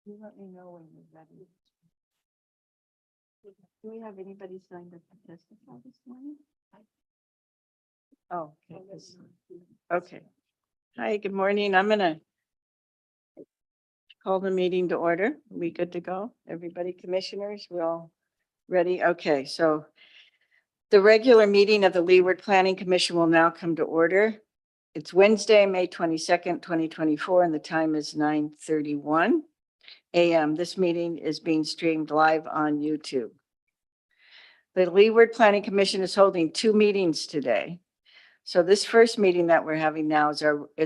You let me know when you're ready. Do we have anybody signed up to testify this morning? Oh, okay. Okay. Hi, good morning. I'm gonna call the meeting to order. Are we good to go? Everybody, commissioners, we're all ready? Okay, so the regular meeting of the Leeward Planning Commission will now come to order. It's Wednesday, May 22nd, 2024, and the time is 9:31 a.m. This meeting is being streamed live on YouTube. The Leeward Planning Commission is holding two meetings today. So this first meeting that we're having now is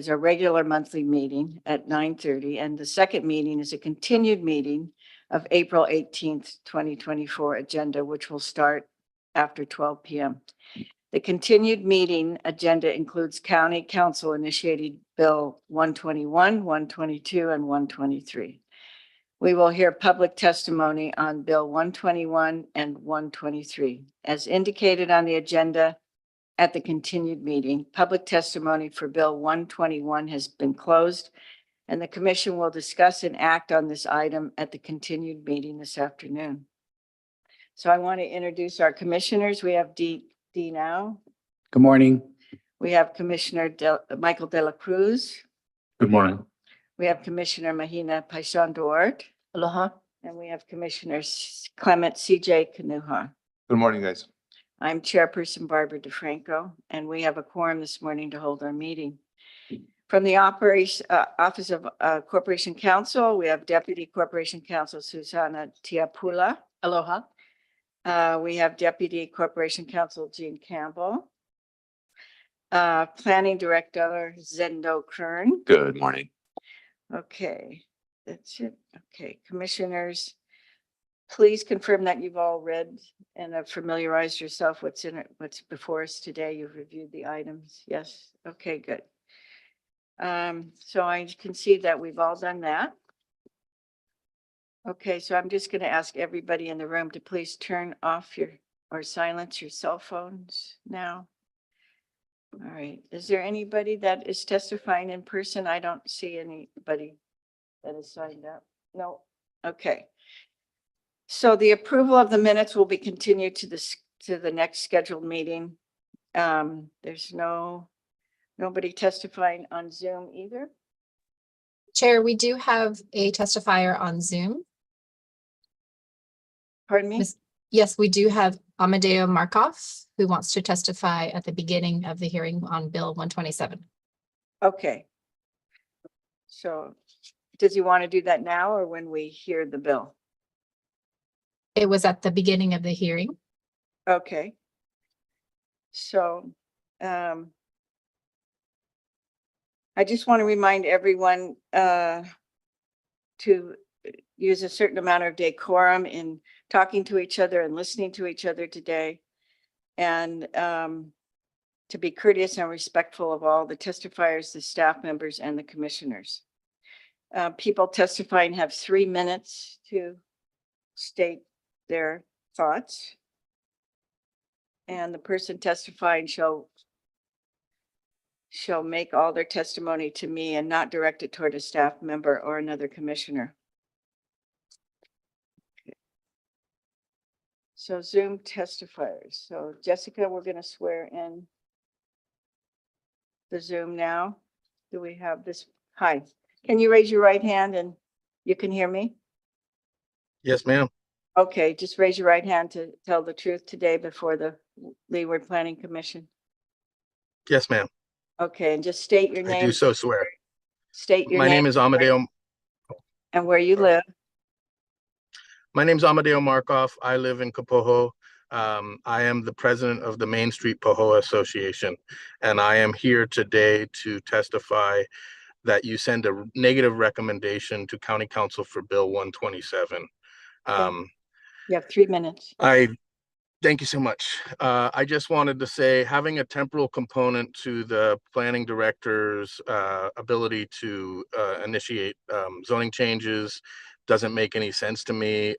our regular monthly meeting at 9:30, and the second meeting is a continued meeting of April 18th, 2024 agenda, which will start after 12 p.m. The continued meeting agenda includes County Council initiated Bill 121, 122, and 123. We will hear public testimony on Bill 121 and 123. As indicated on the agenda at the continued meeting, public testimony for Bill 121 has been closed, and the commission will discuss and act on this item at the continued meeting this afternoon. So I want to introduce our commissioners. We have D now. Good morning. We have Commissioner Michael De La Cruz. Good morning. We have Commissioner Mahina Paishan Duarte. Aloha. And we have Commissioner Clement C.J. Kanuha. Good morning, guys. I'm Chairperson Barbara DeFranco, and we have a quorum this morning to hold our meeting. From the Office of Corporation Counsel, we have Deputy Corporation Counsel Susana Tiapula. Aloha. We have Deputy Corporation Counsel Jean Campbell. Planning Director Zendo Kern. Good morning. Okay, that's it. Okay, commissioners, please confirm that you've all read and have familiarized yourself what's in it, what's before us today. You've reviewed the items. Yes. Okay, good. So I can see that we've all done that. Okay, so I'm just going to ask everybody in the room to please turn off or silence your cell phones now. All right. Is there anybody that is testifying in person? I don't see anybody that is signed up. No. Okay. So the approval of the minutes will be continued to the next scheduled meeting. There's nobody testifying on Zoom either. Chair, we do have a testifier on Zoom. Pardon me? Yes, we do have Amadeo Markov, who wants to testify at the beginning of the hearing on Bill 127. Okay. So does he want to do that now or when we hear the bill? It was at the beginning of the hearing. Okay. So I just want to remind everyone to use a certain amount of decorum in talking to each other and listening to each other today, and to be courteous and respectful of all the testifiers, the staff members, and the commissioners. People testifying have 3 minutes to state their thoughts, and the person testifying shall make all their testimony to me and not direct it toward a staff member or another commissioner. Okay. So Zoom testifiers. So Jessica, we're going to swear in the Zoom now. Do we have this? Hi, can you raise your right hand and you can hear me? Yes, ma'am. Okay, just raise your right hand to tell the truth today before the Leeward Planning Commission. Yes, ma'am. Okay, and just state your I name. do so swear. State your My name is Amadeo. and where you live. My name is Amadeo Markov. I live in Kapoho. I am the president of the Main Street Pohoa Association, and I am here today to testify that you send a negative recommendation to County Council for Bill 127. You have 3 minutes. Thank you so much. I just wanted to say, having a temporal component to the planning director's ability to initiate zoning changes doesn't make any sense to me.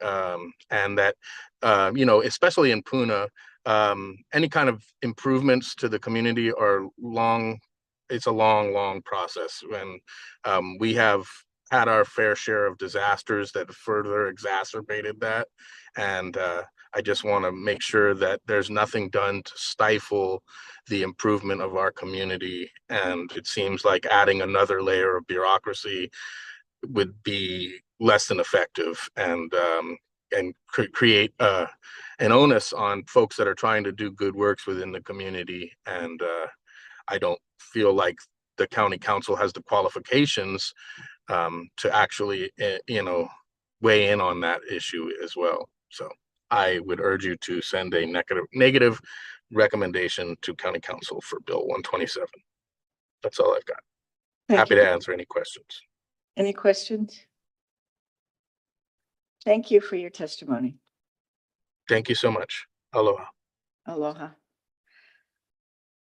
And that, especially in Puna, any kind of improvements to the community are long. It's a long process. When we have had our fair share of disasters that further exacerbated that. And I just want to make sure that there's nothing done to stifle the improvement of our community. And it seems like adding another layer of bureaucracy would be less than effective, and create an onus on folks that are trying to do good works within the community. And I don't feel like the county council has the qualifications to actually, weigh in on that issue as well. So I would urge you to send a negative recommendation to county council for Bill 127. That's all I've got. Thank Happy you. to answer any questions. Any questions? Thank you for your testimony. Thank you so much. Aloha. Aloha.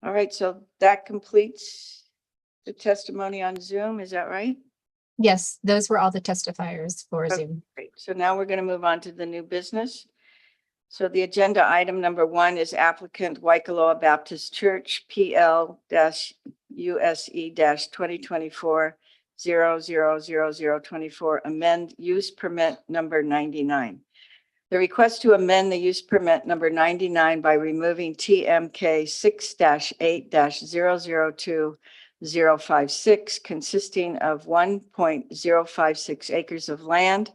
All right, so that completes the testimony on Zoom, is that right? Yes, those were all the testifiers for Okay. Zoom. Great. So now we're going to move on to the new business. So the agenda item number 1 is applicant Waikoloa Baptist Church, PL-USE-2024-000024, amend use permit number 99. The request to amend the use permit number 99 by removing TMK 6-8-002056, consisting of 1.056 acres of land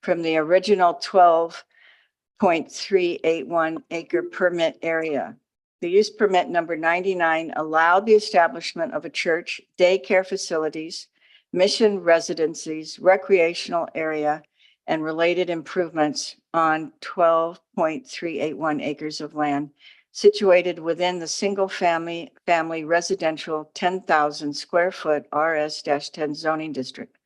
from the original 12.381 acre permit area. The use permit number 99 allowed the establishment of a church, daycare facilities, mission residencies, recreational area, and related improvements on 12.381 acres of land situated within the single-family residential 10,000 square foot RS-10 zoning district.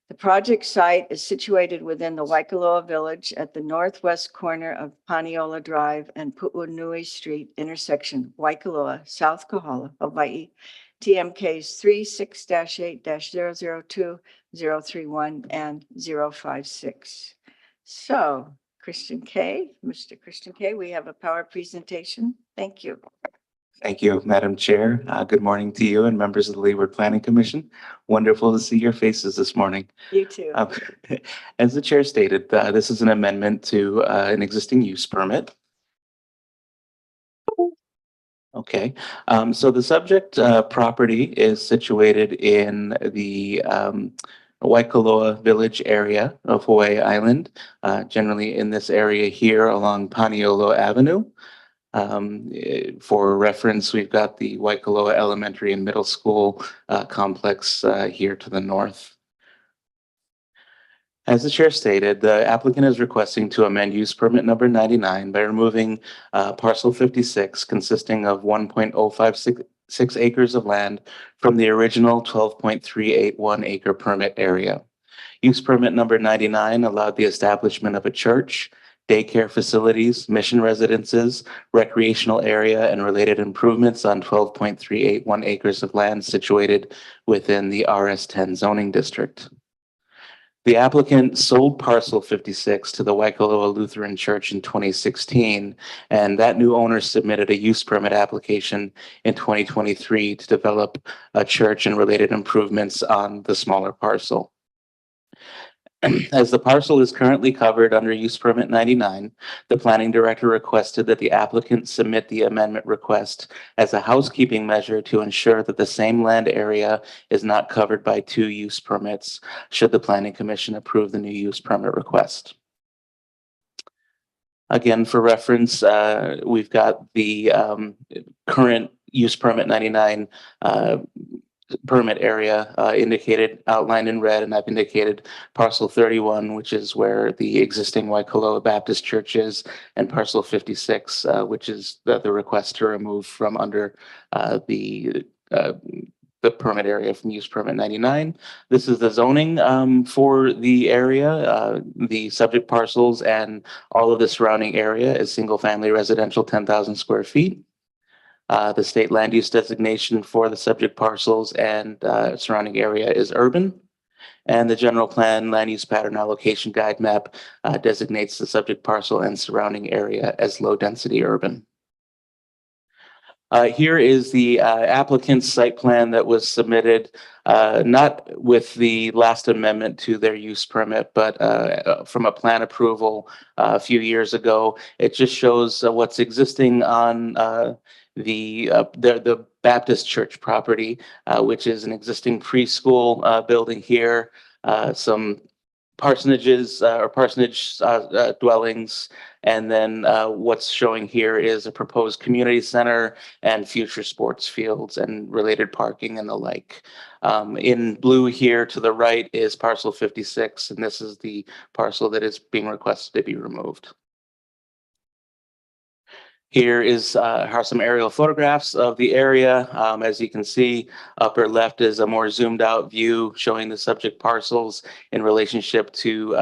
The project site is situated within the Waikoloa Village at the northwest corner of Paneola Drive and Pu'unui Street intersection, Waikoloa, South Kohala, Hawaii. TMKs 36-8-002-031 and 056. So Mr. Christian K, we have a power presentation. Thank you. Thank you, Madam Chair. Good morning to you and members of the Leeward Planning Commission. Wonderful to see your faces this morning. You too. As the chair stated, this is an amendment to an existing use permit. Okay, so the subject property is situated in the Waikoloa Village area of Hawaii Island, generally in this area here along Paneola Avenue. For reference, we've got the Waikoloa Elementary and Middle School complex here to the north. As the chair stated, the applicant is requesting to amend use permit number 99 by removing parcel 56 consisting of 1.056 acres of land from the original 12.381 acre permit area. Use permit number 99 allowed the establishment of a church, daycare facilities, mission residences, recreational area, and related improvements on 12.381 acres of land situated within the RS-10 zoning district. The applicant sold parcel 56 to the Waikoloa Lutheran Church in 2016, and that new owner submitted a use permit application in 2023 to develop a church and related improvements on the smaller parcel. As the parcel is currently covered under use permit 99, the planning director requested that the applicant submit the amendment request as a housekeeping measure to ensure that the same land area is not covered by 2 use permits should the planning commission approve the new use permit request. Again, for reference, we've got the current use permit 99 permit area indicated, outlined in red, and I've indicated parcel 31, which is where the existing Waikoloa Baptist Church is, and parcel 56, which is the request to remove from under the permit area from use permit 99. This is the zoning for the area. The subject parcels and all of the surrounding area is single family residential 10,000 square feet. The state land use designation for the subject parcels and surrounding area is urban. And the general plan land use pattern allocation guide map designates the subject parcel and surrounding area as low density urban. Here is the applicant's site plan that was submitted, not with the last amendment to their use permit, but from a plan approval a few years ago. It just shows what's existing on the Baptist church property, which is an existing preschool building here, some parsonages or parsonage dwellings. And then what's showing here is a proposed community center and future sports fields and related parking and the like. In blue here to the right is parcel 56, and this is the parcel that is being requested to be removed. Here are some aerial photographs of the area. As you can see, upper left is a more zoomed out view showing the subject parcels in relationship to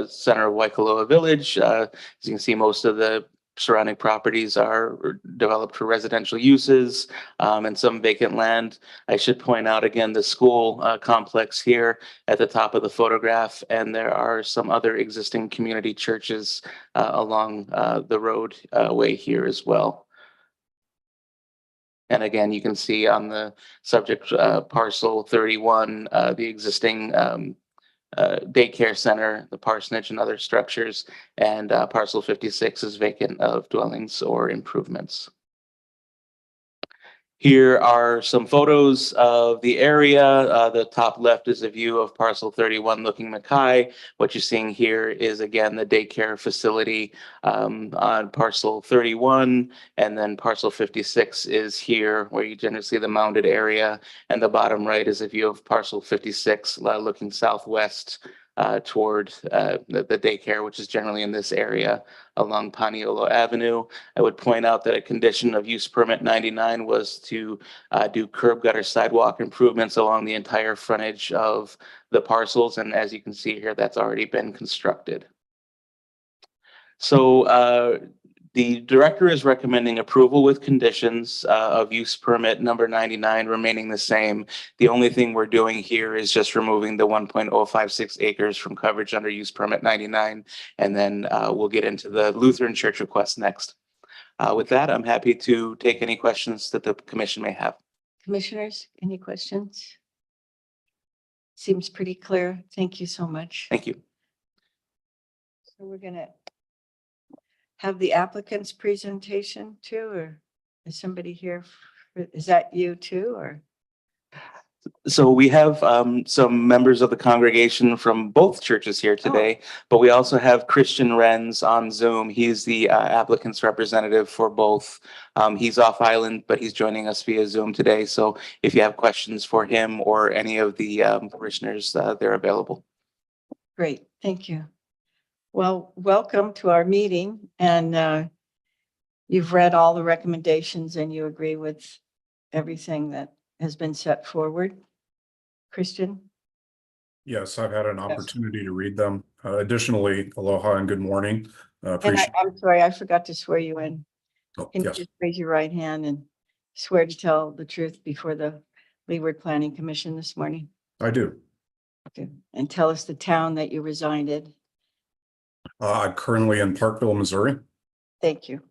center of Waikoloa Village. As you can see, most of the surrounding properties are developed for residential uses and some vacant land. I should point out again the school complex here at the top of the photograph, and there are some other existing community churches along the roadway here as well. And again, you can see on the subject parcel 31, the existing daycare center, the parsonage and other structures, and parcel 56 is vacant of dwellings or improvements. Here are some photos of the area. The top left is a view of parcel 31 looking Mackay. What you're seeing here is again the daycare facility on parcel 31, and then parcel 56 is here where you generally see the mounded area, and the bottom right is a view of parcel 56 looking southwest toward the daycare, which is generally in this area along Paniolo Avenue. I would point out that a condition of use permit 99 was to do curb gutter sidewalk improvements along the entire frontage of the parcels. And as you can see here, that's already been constructed. So the director is recommending approval with conditions of use permit number 99 remaining the same. The only thing we're doing here is just removing the 1.056 acres from coverage under use permit 99. And then we'll get into the Lutheran Church request next. With that, I'm happy to take any questions that the commission may have. Commissioners, any questions? Seems pretty clear. Thank you so much. Thank you. So we're gonna have the applicant's presentation too, or is somebody here? Is that you too, or? So we have some members of the congregation from both churches here today, but we also have Christian Renz on Zoom. He's the applicant's representative for both. He's off island, but he's joining us via Zoom today. So if you have questions for him or any of the parishioners, they're available. Great, thank you. Well, welcome to our meeting, and you've read all the recommendations and you agree with everything that has been set forward. Christian? Yes, I've had an opportunity to read them. Additionally, aloha and good morning. And I'm sorry, I forgot to swear you in. Can you Yes, just raise your right hand and swear to tell the truth before the Leeward Planning Commission this morning? I do. Okay, and tell us the town that you resigned in. I'm currently in Parkville, Missouri. Thank you.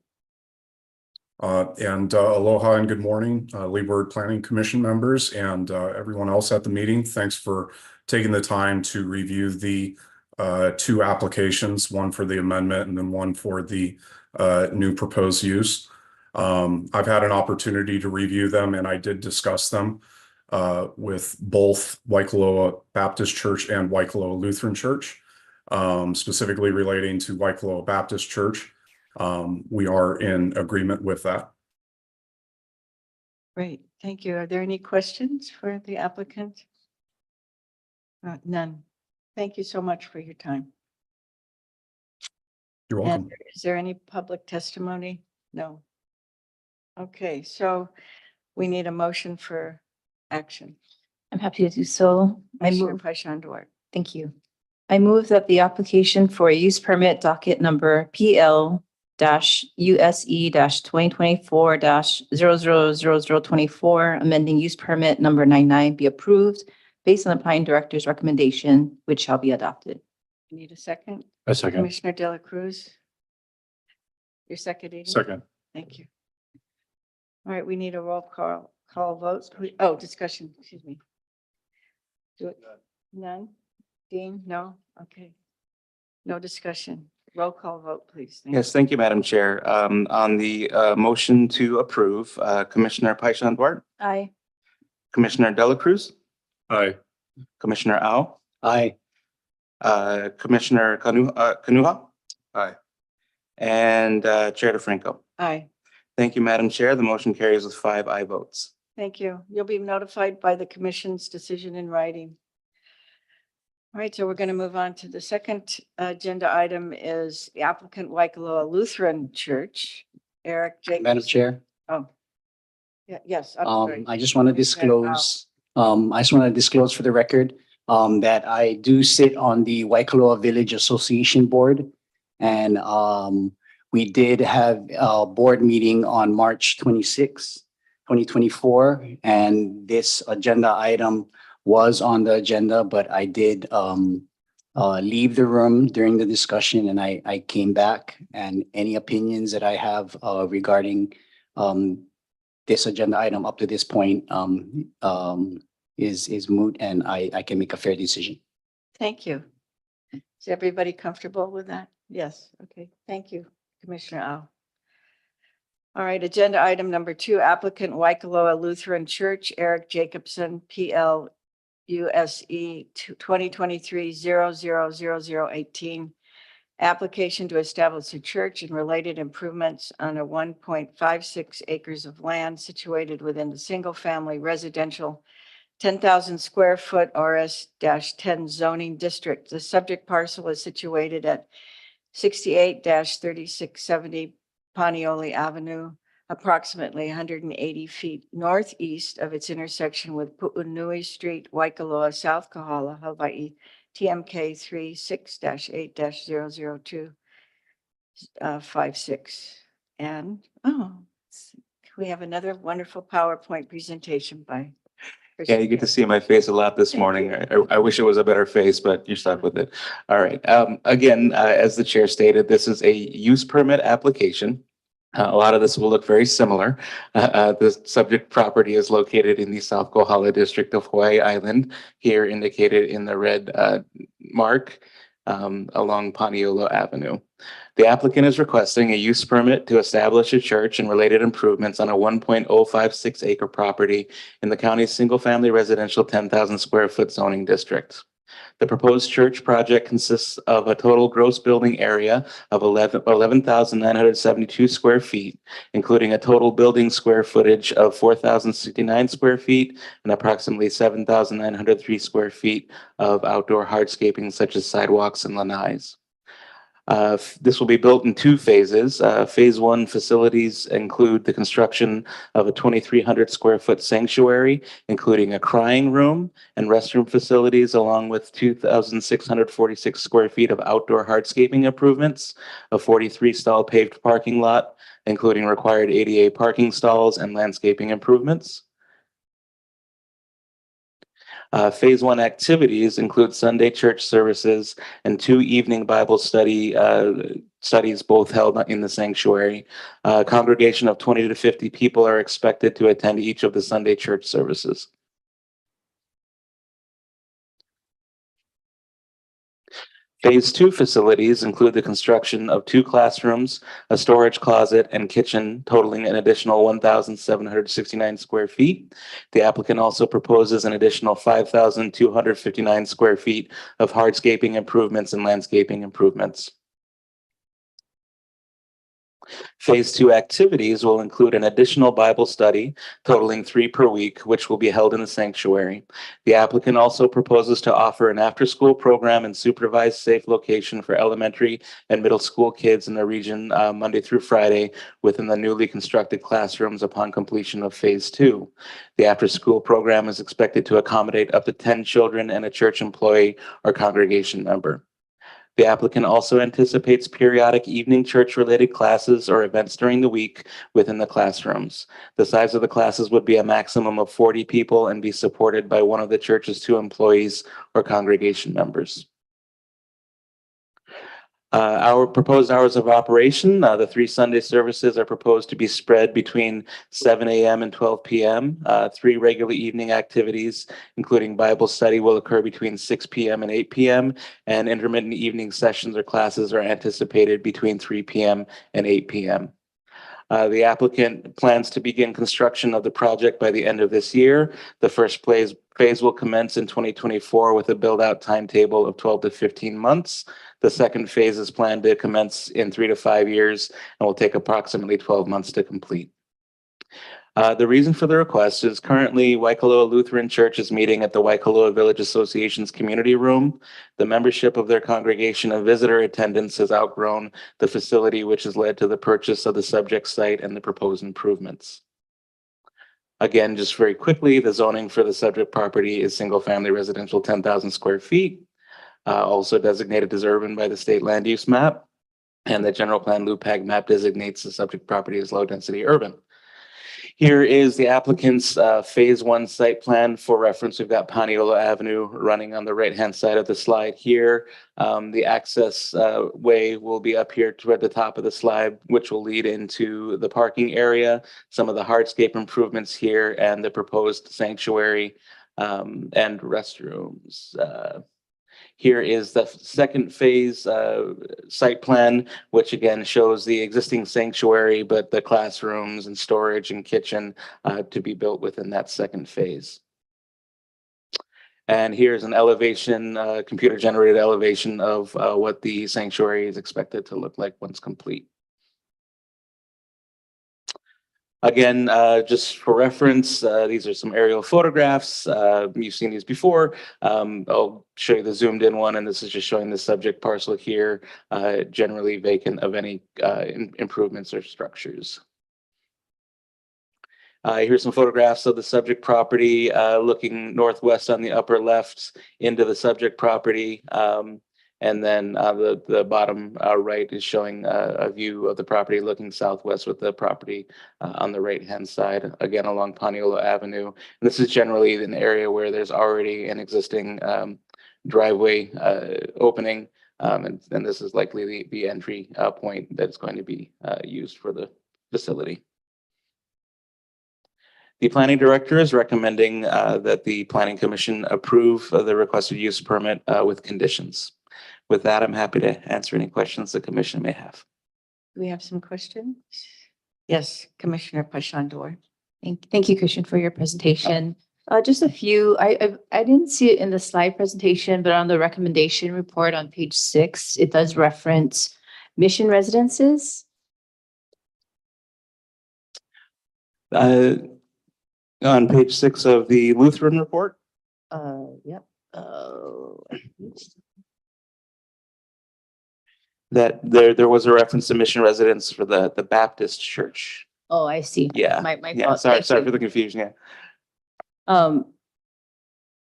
And aloha and good morning, Leeward Planning Commission members and everyone else at the meeting. Thanks for taking the time to review the two applications, one for the amendment and then one for the new proposed use. I've had an opportunity to review them, and I did discuss them with both Waikoloa Baptist Church and Waikoloa Lutheran Church, specifically relating to Waikoloa Baptist Church. We are in agreement with that. Great, thank you. Are there any questions for the applicant? None. Thank you so much for your time. You're welcome. And is there any public testimony? No. Okay, so we need a motion for action. I'm happy to do so. I Commissioner move, Paishandor. thank you. I move that the application for a use permit docket number PL-USE-2024-000024, amending use permit number 99 be approved based on the planning director's recommendation, which shall be adopted. Need a second? A second. Commissioner De La Cruz? You're seconding? Second. Thank you. All right, we need a roll call vote. Oh, discussion, excuse me. Do it. None? Dean, no? Okay. No discussion. Roll call vote, please. Thank Yes, thank you, Madam Chair. On the motion to approve, Commissioner Paishon Duarte, Aye. Commissioner Dela Cruz, Aye. Commissioner Ao, Aye. Commissioner Kanuha, Aye. and Chair DeFranco. Aye. Thank you, Madam Chair. The motion carries with 5 aye votes. Thank you. You'll be notified by the commission's decision in writing. All right, so we're going to move on to the second agenda item is the applicant Waikoloa Lutheran Church, Eric Jacobs. Madam Chair, Oh. Yeah, yes, I'm sorry. I just want to disclose, for the record, that I do sit on the Waikoloa Village Association Board. And, we did have a board meeting on March 26, 2024, and this agenda item was on the agenda, but I did, leave the room during the discussion and I came back, and any opinions that I have, regarding, this agenda item up to this point is moot, and I can make a fair decision. Thank you. Is everybody comfortable with that? Yes, okay, thank you, Commissioner Au. All right, agenda item number 2, applicant Waikoloa Lutheran Church, Eric Jacobson, PL USE 2023-000018. Application to establish a church and related improvements on a 1.56 acres of land situated within the single-family residential 10,000 square foot RS-10 zoning district. The subject parcel is situated at 68-3670 Panioli Avenue, approximately 180 feet northeast of its intersection with Pu'unui Street, Waikoloa, South Kahala, Hawaii, TMK 36-8-00256. And, we have another wonderful PowerPoint presentation by. Yeah, you get to see my face a lot this Thank morning. you. I wish it was a better face, but you're stuck with it. All right. Again, as the chair stated, this is a use permit application. A lot of this will look very similar. The subject property is located in the South Kohala district of Hawaii Island, here indicated in the red mark along Paniolo Avenue. The applicant is requesting a use permit to establish a church and related improvements on a 1.056 acre property in the county's single-family residential 10,000 square foot zoning district. The proposed church project consists of a total gross building area of 11,972 square feet, including a total building square footage of 4,069 square feet and approximately 7,903 square feet of outdoor hardscaping such as sidewalks and lanais. This will be built in 2 phases. Phase 1 facilities include the construction of a 2,300 square foot sanctuary, including a crying room and restroom facilities, along with 2,646 square feet of outdoor hardscaping improvements, a 43 stall paved parking lot, including required ADA parking stalls and landscaping improvements. Phase 1 activities include Sunday church services and 2 evening Bible studies, both held in the sanctuary. A congregation of 20 to 50 people are expected to attend each of the Sunday church services. Phase 2 facilities include the construction of 2 classrooms, a storage closet, and kitchen totaling an additional 1,769 square feet. The applicant also proposes an additional 5,259 square feet of hardscaping improvements and landscaping improvements. Phase 2 activities will include an additional Bible study totaling 3 per week, which will be held in the sanctuary. The applicant also proposes to offer an after-school program and supervised safe location for elementary and middle school kids in the region Monday through Friday within the newly constructed classrooms upon completion of Phase 2. The after-school program is expected to accommodate up to 10 children and a church employee or congregation member. The applicant also anticipates periodic evening church-related classes or events during the week within the classrooms. The size of the classes would be a maximum of 40 people and be supported by one of the church's 2 employees or congregation members. Our proposed hours of operation, the 3 Sunday services are proposed to be spread between 7 a.m. and 12 p.m. 3 regular evening activities, including Bible study, will occur between 6 p.m. and 8 p.m. And intermittent evening sessions or classes are anticipated between 3 p.m. and 8 p.m. The applicant plans to begin construction of the project by the end of this year. The first phase will commence in 2024 with a build-out timetable of 12 to 15 months. The second phase is planned to commence in 3 to 5 years and will take approximately 12 months to complete. The reason for the request is currently Waikoloa Lutheran Church is meeting at the Waikoloa Village Association's community room. The membership of their congregation and visitor attendance has outgrown the facility, which has led to the purchase of the subject site and the proposed improvements. Again, just very quickly, the zoning for the subject property is single-family residential, 10,000 square feet, also designated as urban by the state land use map. And the general plan LUPAG map designates the subject property as low-density urban. Here is the applicant's phase 1 site plan. For reference, we've got Paniolo Avenue running on the right-hand side of the slide here. The access way will be up here toward the top of the slide, which will lead into the parking area, some of the hardscape improvements here, and the proposed sanctuary and restrooms. Here is the second phase site plan, which again shows the existing sanctuary, but the classrooms and storage and kitchen to be built within that second phase. And here's an elevation, computer generated elevation of what the sanctuary is expected to look like once complete. Again, just for reference, these are some aerial photographs. You've seen these before. I'll show you the zoomed in one, and this is just showing the subject parcel here, generally vacant of any improvements or structures. Here's some photographs of the subject property, looking northwest on the upper left into the subject property. And then the bottom right is showing a view of the property looking southwest with the property on the right-hand side, again along Paniolo Avenue. And this is generally an area where there's already an existing driveway opening, and this is likely the entry point that's going to be used for the facility. The planning director is recommending that the planning commission approve the requested use permit with conditions. With that, I'm happy to answer any questions the commission may have. Do we have some questions? Yes, Commissioner Pashandor. Thank you, Christian, for your presentation. Just a few, I didn't see it in the slide presentation, but on the recommendation report on page 6, it does reference mission residences. On page 6 of the Lutheran report. Yep. That there was a reference to mission residence for the Baptist church. Oh, I see. Yeah. My Yeah, fault. sorry Thank for you. the confusion. Yeah.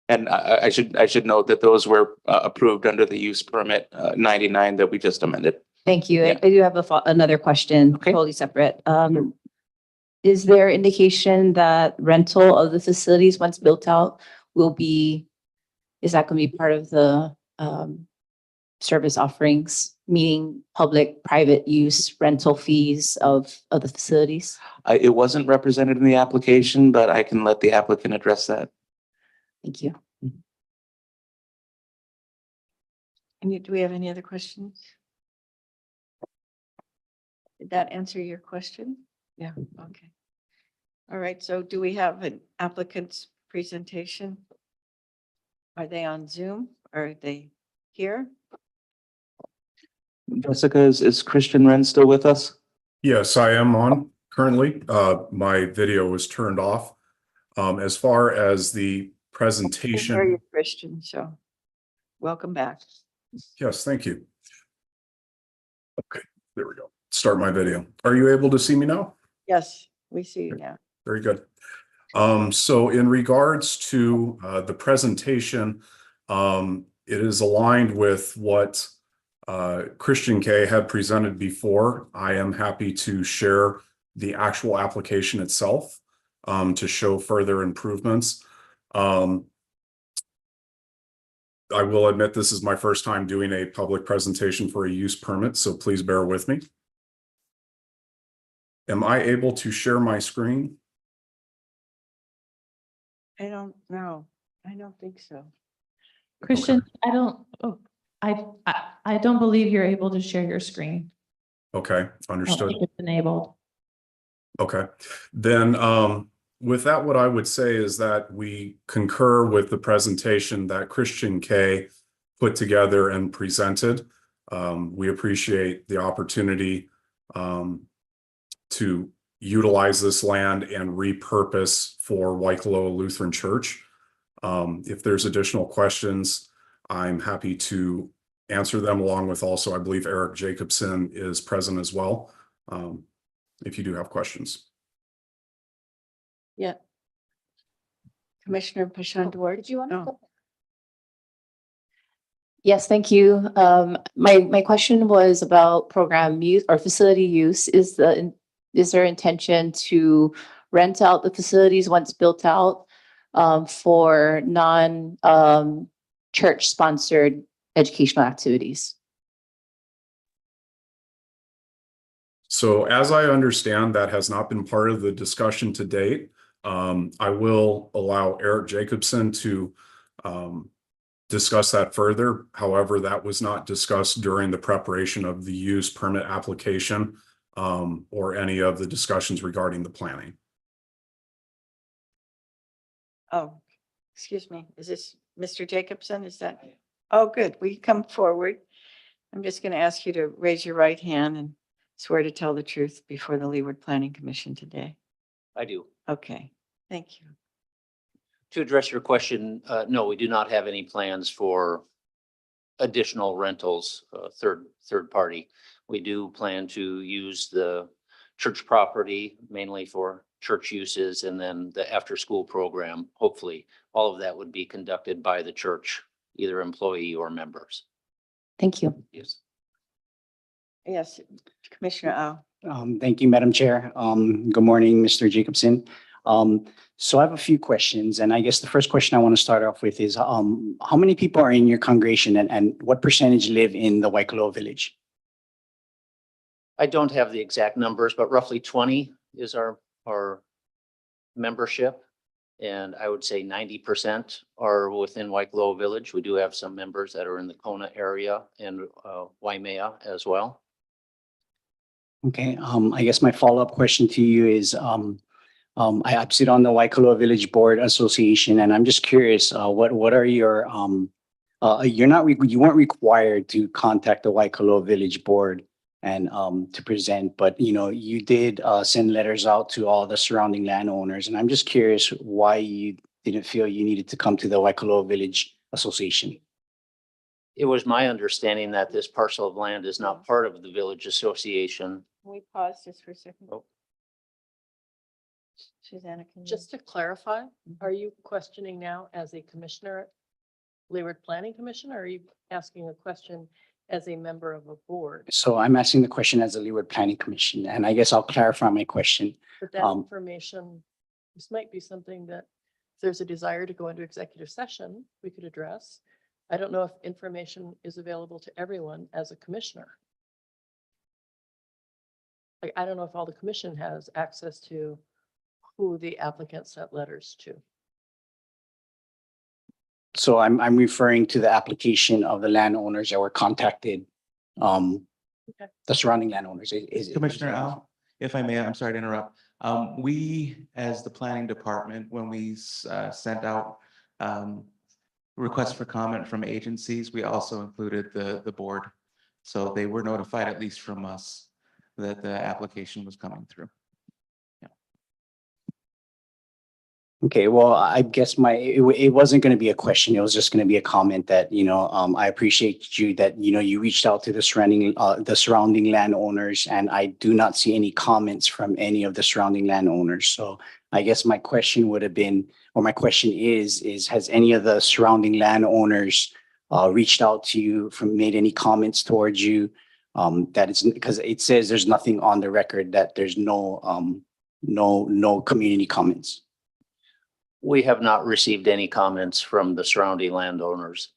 And I should note that those were approved under the use permit 99 that we just amended. Thank you. Yeah. I do have another question, Okay. totally separate. Is there indication that rental of the facilities once built out is that going to be part of the service offerings, meaning public, private use rental fees of the facilities? It wasn't represented in the application, but I can let the applicant address that. Thank you. Do we have any other questions? Did that answer your question? Yeah, okay. All right, so do we have an applicant's presentation? Are they on Zoom or are they here? Jessica, is Christian Wren still with us? Yes, I am on currently. My video was turned off. As far as the Can't hear you, presentation, Christian, so welcome back. yes, thank you. Okay, there we go. Start my video. Are you able to see me now? Yes, we see you now. Very good. So in regards to the presentation, it is aligned with what Christian K had presented before. I am happy to share the actual application itself to show further improvements. I will admit this is my first time doing a public presentation for a use permit, so please bear with me. Am I able to share my screen? I don't know. I don't think so. Christian, I don't believe you're able to share your screen. Okay, I don't understood. think it's enabled. Okay, then with that, what I would say is that we concur with the presentation that Christian K put together and presented. We appreciate the opportunity to utilize this land and repurpose for Waikoloa Lutheran Church. If there's additional questions, I'm happy to answer them, along with also, I believe Eric Jacobson is present as well. If you do have questions. Yeah. Commissioner Pashandwar. Did you want Oh. to? Yes, thank you. My question was about program use or facility use. Is there intention to rent out the facilities once built out for church sponsored educational activities? So as I understand, that has not been part of the discussion to date. I will allow Eric Jacobson to discuss that further. However, that was not discussed during the preparation of the use permit application or any of the discussions regarding the planning. Oh, excuse me. Is this Mr. Jacobson? Is that? Oh, good. Will you come forward? I'm just going to ask you to raise your right hand and swear to tell the truth before the Leeward Planning Commission today. I do. Okay, thank you. To address your question, no, we do not have any plans for additional rentals, third party. We do plan to use the church property mainly for church uses, and then the after-school program, hopefully, all of that would be conducted by the church, either employee or members. Thank you. Yes. Yes, Commissioner O. Thank you, Madam Chair. Good morning, Mr. Jacobson. So I have a few questions, and I guess the first question I want to start off with is, how many people are in your congregation, and what percentage live in the Waikoloa village? I don't have the exact numbers, but roughly 20 is our membership. And I would say 90% are within Waikoloa Village. We do have some members that are in the Kona area and Waimea as well. Okay, I guess my follow-up question to you is, I sit on the Waikoloa Village Board Association, and I'm just curious, what are your, you weren't required to contact the Waikoloa Village Board and to present, but you did send letters out to all the surrounding landowners, and I'm just curious why you didn't feel you needed to come to the Waikoloa Village Association. It was my understanding that this parcel of land is not part of the village association. Can we pause just for a second? Oh. Susanna, can you? Just to clarify, are you questioning now as a commissioner at Leeward Planning Commission, or are you asking a question as a member of a board? So I'm asking the question as a Leeward Planning Commission, and I guess I'll clarify my question. But that information, this might be something that if there's a desire to go into executive session, we could address. I don't know if information is available to everyone as a commissioner. Like, I don't know if all the commission has access to who the applicant sent letters to. So I'm referring to the application of the landowners that were contacted, the surrounding landowners. Commissioner Al, if I may, I'm sorry to interrupt. We, as the planning department, when we sent out requests for comment from agencies, we also included the board. So they were notified, at least from us, that the application was coming through. Okay, well, I guess it wasn't going to be a question. It was just going to be a comment that, I appreciate you that, you reached out to the surrounding landowners, and I do not see any comments from any of the surrounding landowners. So I guess my question would have been, or my question is has any of the surrounding landowners reached out to you, made any comments towards you? That is because it says there's nothing on the record that there's no community comments. We have not received any comments from the surrounding landowners.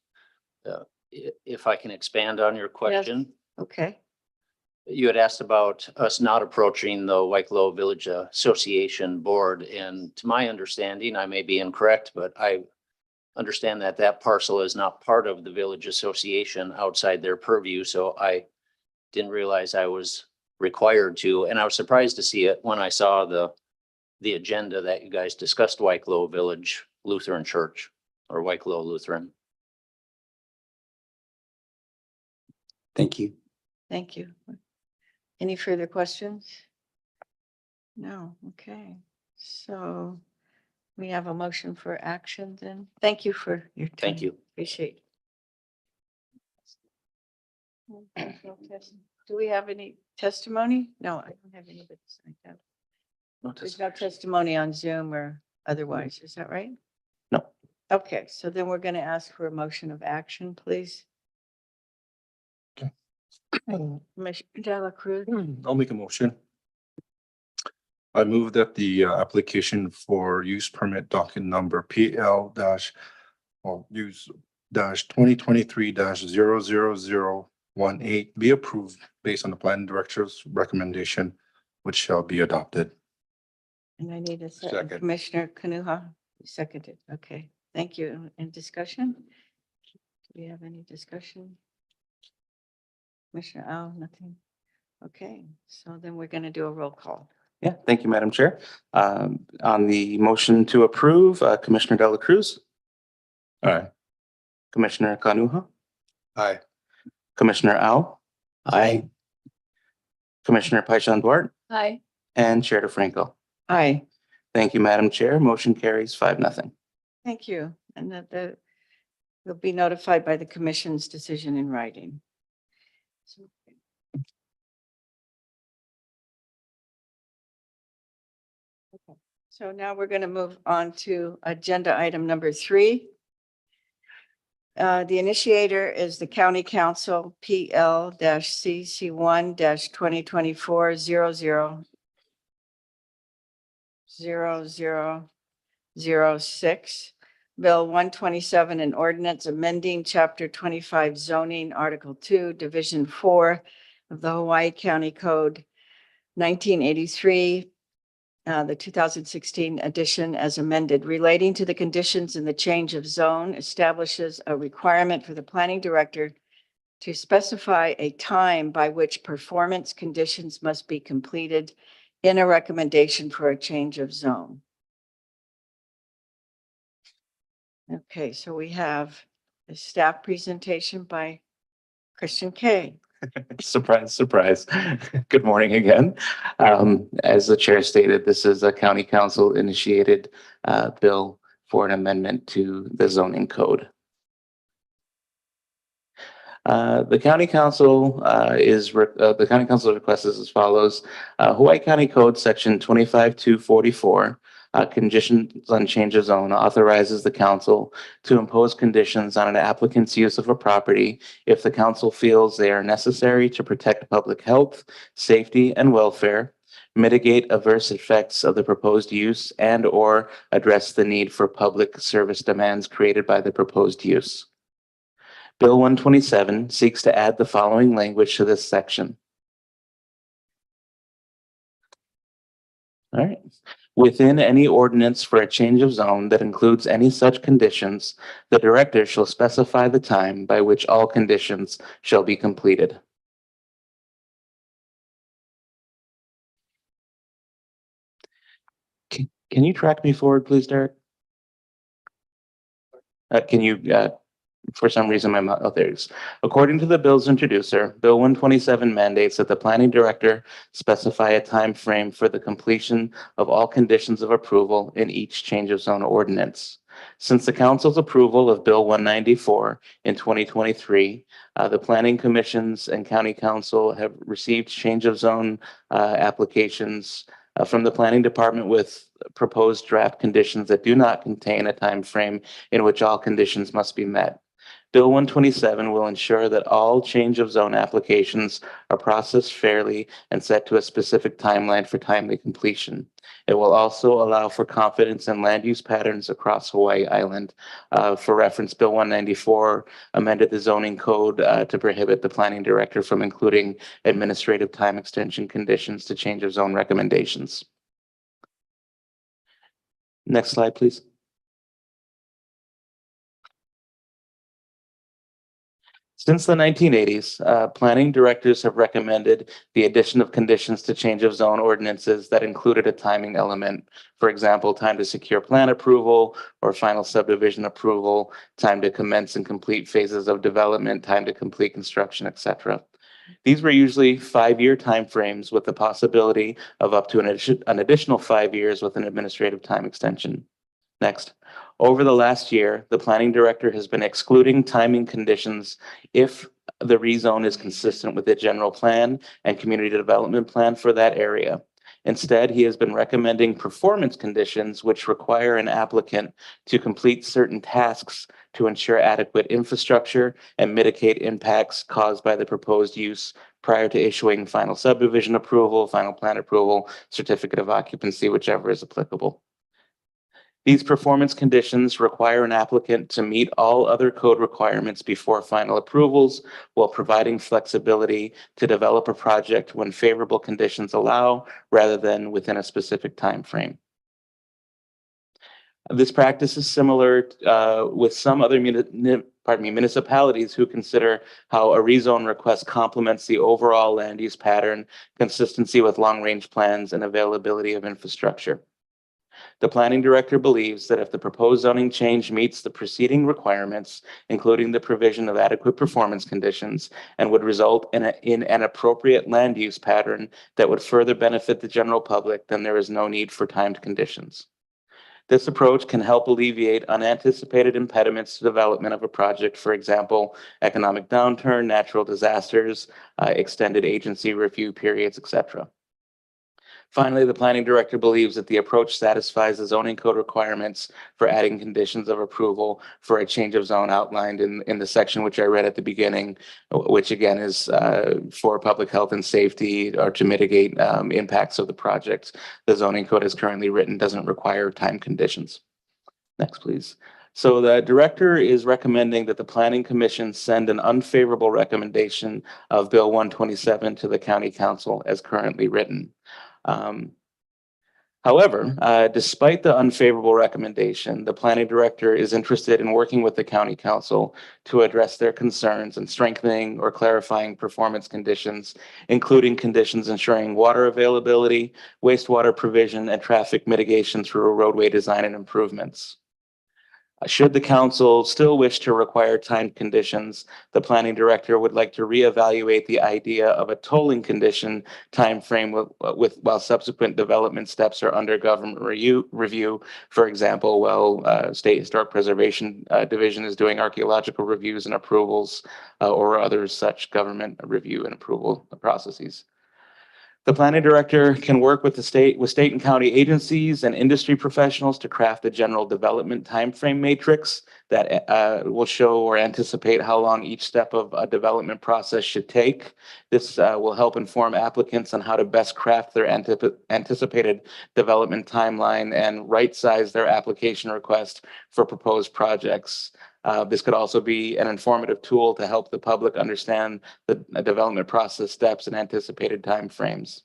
If I can expand on your question. Okay. You had asked about us not approaching the Waikolo Village Association Board, and to my understanding, I may be incorrect, but I understand that that parcel is not part of the Village Association outside their purview, so I didn't realize I was required to, and I was surprised to see it when I saw the agenda that you guys discussed Waikolo Village Lutheran Church or Waikolo Lutheran. Thank you. Thank you. Any further questions? No, okay. So we have a motion for action then. Thank you for your time. Thank you. Appreciate it. Do we have any testimony? No, I don't have anybody signed up. There's no testimony on Zoom or otherwise, is that right? No. Okay, so then we're going to ask for a motion of action, please. Commissioner De La Cruz. I'll make a motion. I move that the application for use permit docket number PL dash or use dash 2023 dash 00018 be approved based on the planning director's recommendation, which shall be adopted. And I need a second. Second. Commissioner Kanuha, you seconded. Okay, thank you. And discussion? Do we have any discussion? Commissioner Al, nothing? Okay, so then we're going to do a roll call. Yeah, thank you, Madam Chair. On the motion to approve, Commissioner De La Cruz, Aye. Commissioner Kanuha, Aye. Commissioner Au, Aye. Commissioner Paishan Duarte, Hi. and Chair DeFranco. Aye. Thank you, Madam Chair. Motion carries 5-0. Thank you. And that will be notified by the commission's decision in writing. Okay. So now we're going to move on to agenda item number 3. The initiator is the County Council PL-CC1-2024-0006. Bill 127, an ordinance amending Chapter 25 zoning, Article 2, Division 4 of the Hawaii County Code 1983, the 2016 edition as amended, relating to the conditions in the change of zone, establishes a requirement for the planning director to specify a time by which performance conditions must be completed in a recommendation for a change of zone. Okay, so we have a staff presentation by Christian Kay. Surprise, surprise. Good morning again. As the chair stated, this is a county council initiated bill for an amendment to the zoning code. The county council the county council request is as follows. Hawaii County Code Section 25-244, conditions on change of zone, authorizes the council to impose conditions on an applicant's use of a property if the council feels they are necessary to protect public health, safety, and welfare, mitigate adverse effects of the proposed use, and or address the need for public service demands created by the proposed use. Bill 127 seeks to add the following language to this section. All right. Within any ordinance for a change of zone that includes any such conditions, the director shall specify the time by which all conditions shall be completed. Can you track me forward, please, Derek? Can you, for some reason, my mouth, oh, there it is. According to the bill's introducer, Bill 127 mandates that the planning director specify a time frame for the completion of all conditions of approval in each change of zone ordinance. Since the council's approval of Bill 194 in 2023, the planning commissions and county council have received change of zone applications from the planning department with proposed draft conditions that do not contain a time frame in which all conditions must be met. Bill 127 will ensure that all change of zone applications are processed fairly and set to a specific timeline for timely completion. It will also allow for confidence in land use patterns across Hawaii Island. For reference, Bill 194 amended the zoning code to prohibit the planning director from including administrative time extension conditions to change of zone recommendations. Next slide, please. Since the 1980s, planning directors have recommended the addition of conditions to change of zone ordinances that included a timing element. For example, time to secure plan approval or final subdivision approval, time to commence and complete phases of development, time to complete construction, etc. These were usually 5-year timeframes with the possibility of up to an additional 5 years with an administrative time extension. Next. Over the last year, the planning director has been excluding timing conditions if the rezone is consistent with the general plan and community development plan for that area. Instead, he has been recommending performance conditions which require an applicant to complete certain tasks to ensure adequate infrastructure and mitigate impacts caused by the proposed use prior to issuing final subdivision approval, final plan approval, certificate of occupancy, whichever is applicable. These performance conditions require an applicant to meet all other code requirements before final approvals, while providing flexibility to develop a project when favorable conditions allow, rather than within a specific time frame. This practice is similar with some other municipalities who consider how a rezone request complements the overall land use pattern, consistency with long-range plans, and availability of infrastructure. The planning director believes that if the proposed zoning change meets the preceding requirements, including the provision of adequate performance conditions, and would result in an appropriate land use pattern that would further benefit the general public, then there is no need for timed conditions. This approach can help alleviate unanticipated impediments to development of a project, for example, economic downturn, natural disasters, extended agency review periods, etc. Finally, the planning director believes that the approach satisfies the zoning code requirements for adding conditions of approval for a change of zone outlined in the section which I read at the beginning, which again is for public health and safety or to mitigate impacts of the project. The zoning code as currently written doesn't require time conditions. Next, please. So the director is recommending that the Planning Commission send an unfavorable recommendation of Bill 127 to the County Council as currently written. However, despite the unfavorable recommendation, the planning director is interested in working with the county council to address their concerns and strengthening or clarifying performance conditions, including conditions ensuring water availability, wastewater provision, and traffic mitigation through roadway design and improvements. Should the council still wish to require timed conditions, the planning director would like to reevaluate the idea of a tolling condition timeframe while subsequent development steps are under government review. For example, while State Historic Preservation Division is doing archaeological reviews and approvals or other such government review and approval processes. The planning director can work with state and county agencies and industry professionals to craft a general development timeframe matrix that will show or anticipate how long each step of a development process should take. This will help inform applicants on how to best craft their anticipated development timeline and right-size their application request for proposed projects. This could also be an informative tool to help the public understand the development process steps and anticipated timeframes.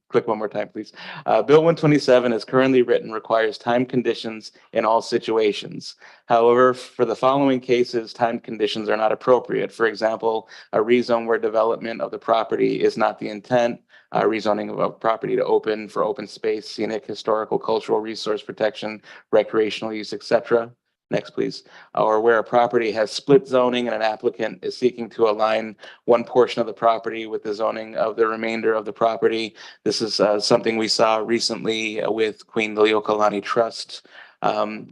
Click one more time, please. Bill 127 as currently written requires time conditions in all situations. However, for the following cases, time conditions are not appropriate. For example, a rezone where development of the property is not the intent, rezoning of a property to open for open space, scenic, historical, cultural resource protection, recreational use, etc. Next, please. Or where a property has split zoning and an applicant is seeking to align one portion of the property with the zoning of the remainder of the property. This is something we saw recently with Queen Liliuokalani Trust.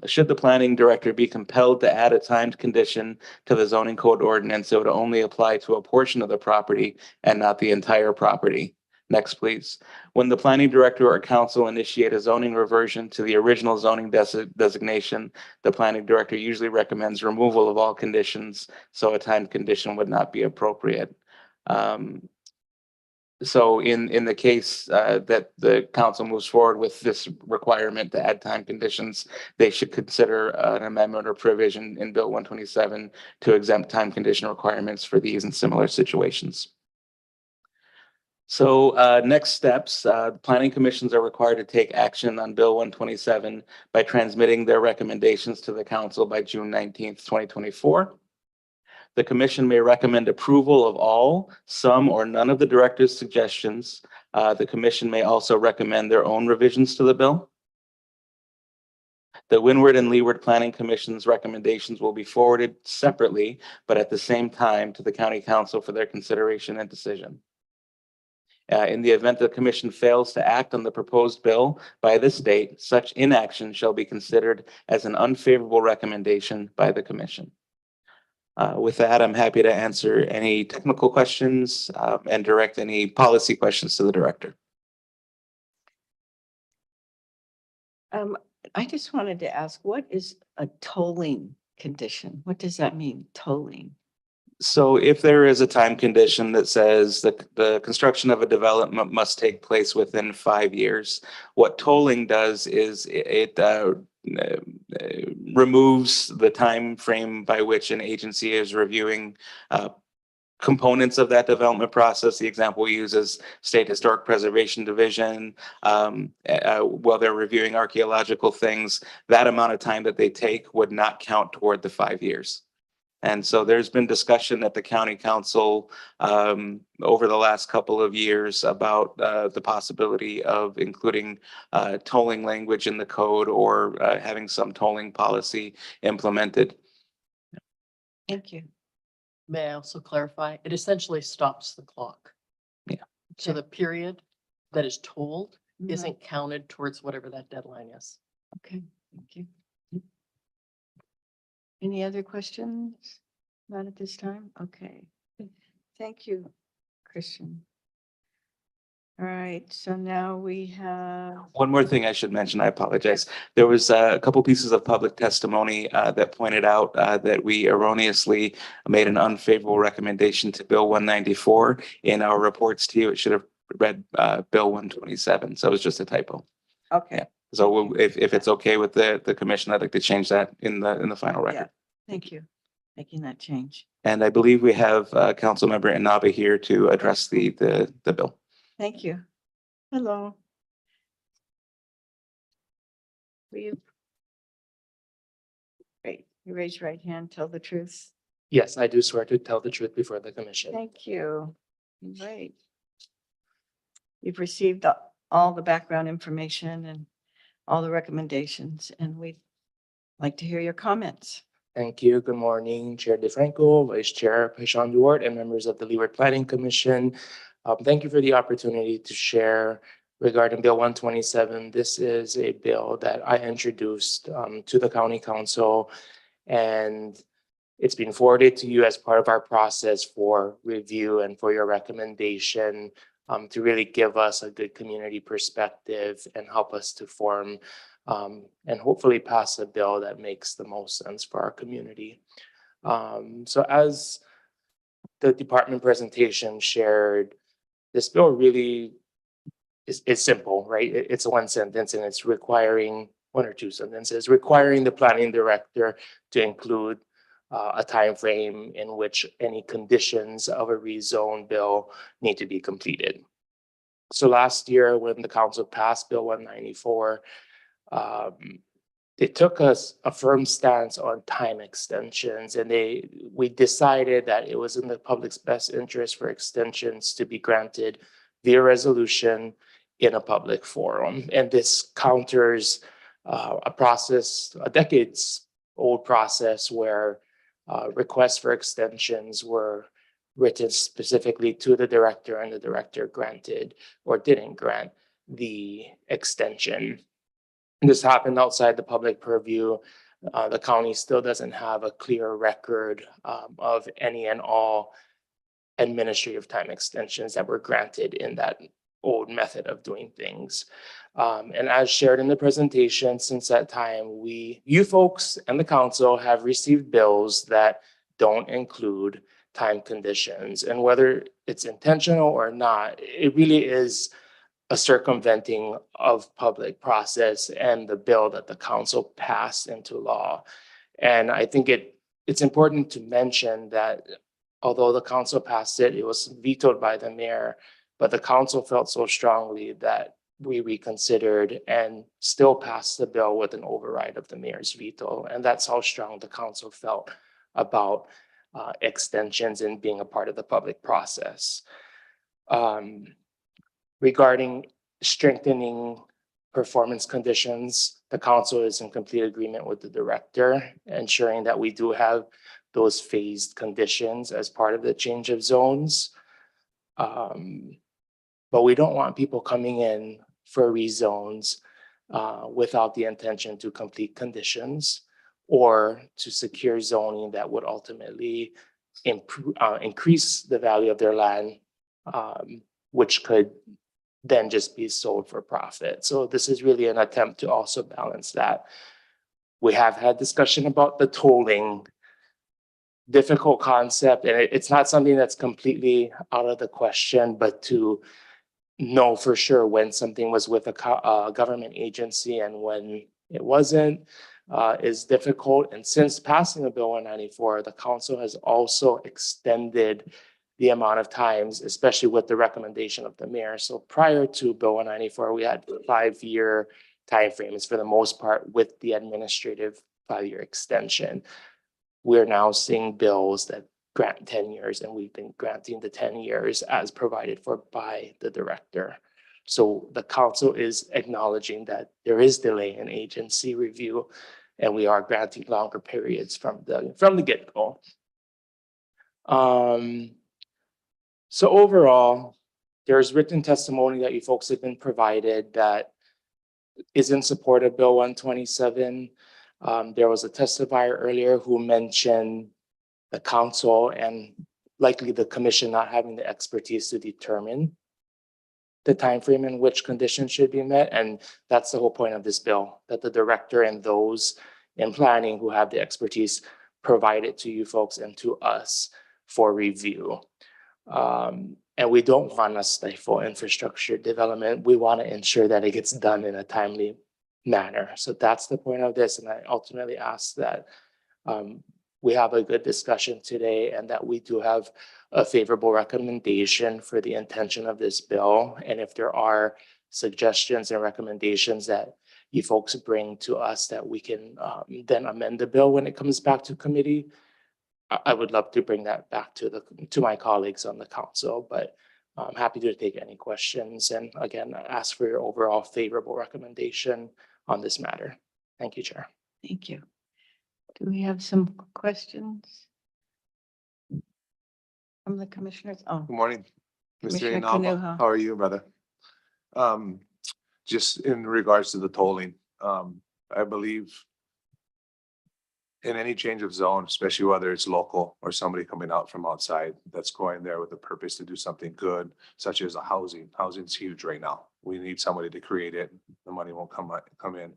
Should the planning director be compelled to add a timed condition to the zoning code ordinance, it would only apply to a portion of the property and not the entire property. Next, please. When the planning director or council initiate a zoning reversion to the original zoning designation, the planning director usually recommends removal of all conditions, so a timed condition would not be appropriate. So in the case that the council moves forward with this requirement to add time conditions, they should consider an amendment or provision in Bill 127 to exempt time condition requirements for these and similar situations. So next steps, the planning commissions are required to take action on Bill 127 by transmitting their recommendations to the council by June 19th, 2024. The commission may recommend approval of all, some, or none of the director's suggestions. The commission may also recommend their own revisions to the bill. The Windward and Leeward Planning Commission's recommendations will be forwarded separately, but at the same time to the county council for their consideration and decision. In the event the commission fails to act on the proposed bill by this date, such inaction shall be considered as an unfavorable recommendation by the commission. With that, I'm happy to answer any technical questions and direct any policy questions to the director. I just wanted to ask, what is a tolling condition? What does that mean, tolling? So if there is a time condition that says that the construction of a development must take place within 5 years, what tolling does is it removes the time frame by which an agency is reviewing components of that development process. The example we use is State Historic Preservation Division. While they're reviewing archaeological things, that amount of time that they take would not count toward the 5 years. And so there's been discussion at the county council over the last couple of years about the possibility of including tolling language in the code or having some tolling policy implemented. Thank you. May I also clarify? It essentially stops the clock. Yeah. So the period that is told Mhm. isn't counted towards whatever that deadline is. Okay, thank you. Any other questions? Not at this time? Okay. Thank you, Christian. All right, so now we have, One more thing I should mention, I apologize. There was a couple pieces of public testimony that pointed out that we erroneously made an unfavorable recommendation to Bill 194. In our reports to you, it should have read Bill 127, so it was just a typo. okay, So if it's okay with the commission, I'd like to change that in the final yeah, record. thank you, making that change. And I believe we have Councilmember Inaba here to address the bill. Thank you. Hello. Will you? Great, you raise your right hand, tell the truth. Yes, I do swear to tell the truth before the commission. Thank you. Right. You've received all the background information and all the recommendations, and we'd like to hear your comments. Thank you. Good morning, Chair DeFranco, Vice Chair Paishan Duarte, and members of the Leeward Planning Commission. Thank you for the opportunity to share regarding Bill 127. This is a bill that I introduced to the County Council, and it's been forwarded to you as part of our process for review and for your recommendation to really give us a good community perspective and help us to form and hopefully pass a bill that makes the most sense for our community. So as the department presentation shared, this bill really is simple, right? It's one sentence and it's requiring one or two sentences, requiring the planning director to include a time frame in which any conditions of a rezone bill need to be completed. So last year, when the council passed Bill 194, it took us a firm stance on time extensions, and we decided that it was in the public's best interest for extensions to be granted via resolution in a public forum. And this counters a process, a decades-old process where requests for extensions were written specifically to the director, and the director granted or didn't grant the extension. This happened outside the public purview. The county still doesn't have a clear record of any and all administrative time extensions that were granted in that old method of doing things. And as shared in the presentation, since that time, you folks and the council have received bills that don't include time conditions. And whether it's intentional or not, it really is a circumventing of public process and the bill that the council passed into law. And I think it's important to mention that although the council passed it, it was vetoed by the mayor, but the council felt so strongly that we reconsidered and still passed the bill with an override of the mayor's veto. And that's how strong the council felt about extensions and being a part of the public process. Regarding strengthening performance conditions, the council is in complete agreement with the director, ensuring that we do have those phased conditions as part of the change of zones. But we don't want people coming in for rezones without the intention to complete conditions or to secure zoning that would ultimately increase the value of their land, which could then just be sold for profit. So this is really an attempt to also balance that. We have had discussion about the tolling, difficult concept, and it's not something that's completely out of the question, but to know for sure when something was with a government agency and when it wasn't is difficult. And since passing of Bill 194, the council has also extended the amount of times, especially with the recommendation of the mayor. So prior to Bill 194, we had 5-year timeframes for the most part with the administrative 5-year extension. We're now seeing bills that grant 10 years, and we've been granting the 10 years as provided for by the director. So the council is acknowledging that there is delay in agency review, and we are granting longer periods from the get-go. So overall, there's written testimony that you folks have been provided that is in support of Bill 127. There was a testifier earlier who mentioned the council and likely the commission not having the expertise to determine the timeframe in which conditions should be met. And that's the whole point of this bill, that the director and those in planning who have the expertise provide it to you folks and to us for review. And we don't want to stifle infrastructure development. We want to ensure that it gets done in a timely manner. So that's the point of this. And I ultimately ask that we have a good discussion today and that we do have a favorable recommendation for the intention of this bill. And if there are suggestions and recommendations that you folks bring to us that we can then amend the bill when it comes back to committee, I would love to bring that back to my colleagues on the council, but I'm happy to take any questions. And again, ask for your overall favorable recommendation on this matter. Thank you, Chair. Thank you. Do we have some questions from the commissioners? Oh, Good morning, Mr. Commissioner Inaba. Kanuha. How are you, brother? Just in regards to the tolling, I believe in any change of zone, especially whether it's local or somebody coming out from outside that's going there with a purpose to do something good, such as a housing. Housing's huge right now. We need somebody to create it. The money won't come in.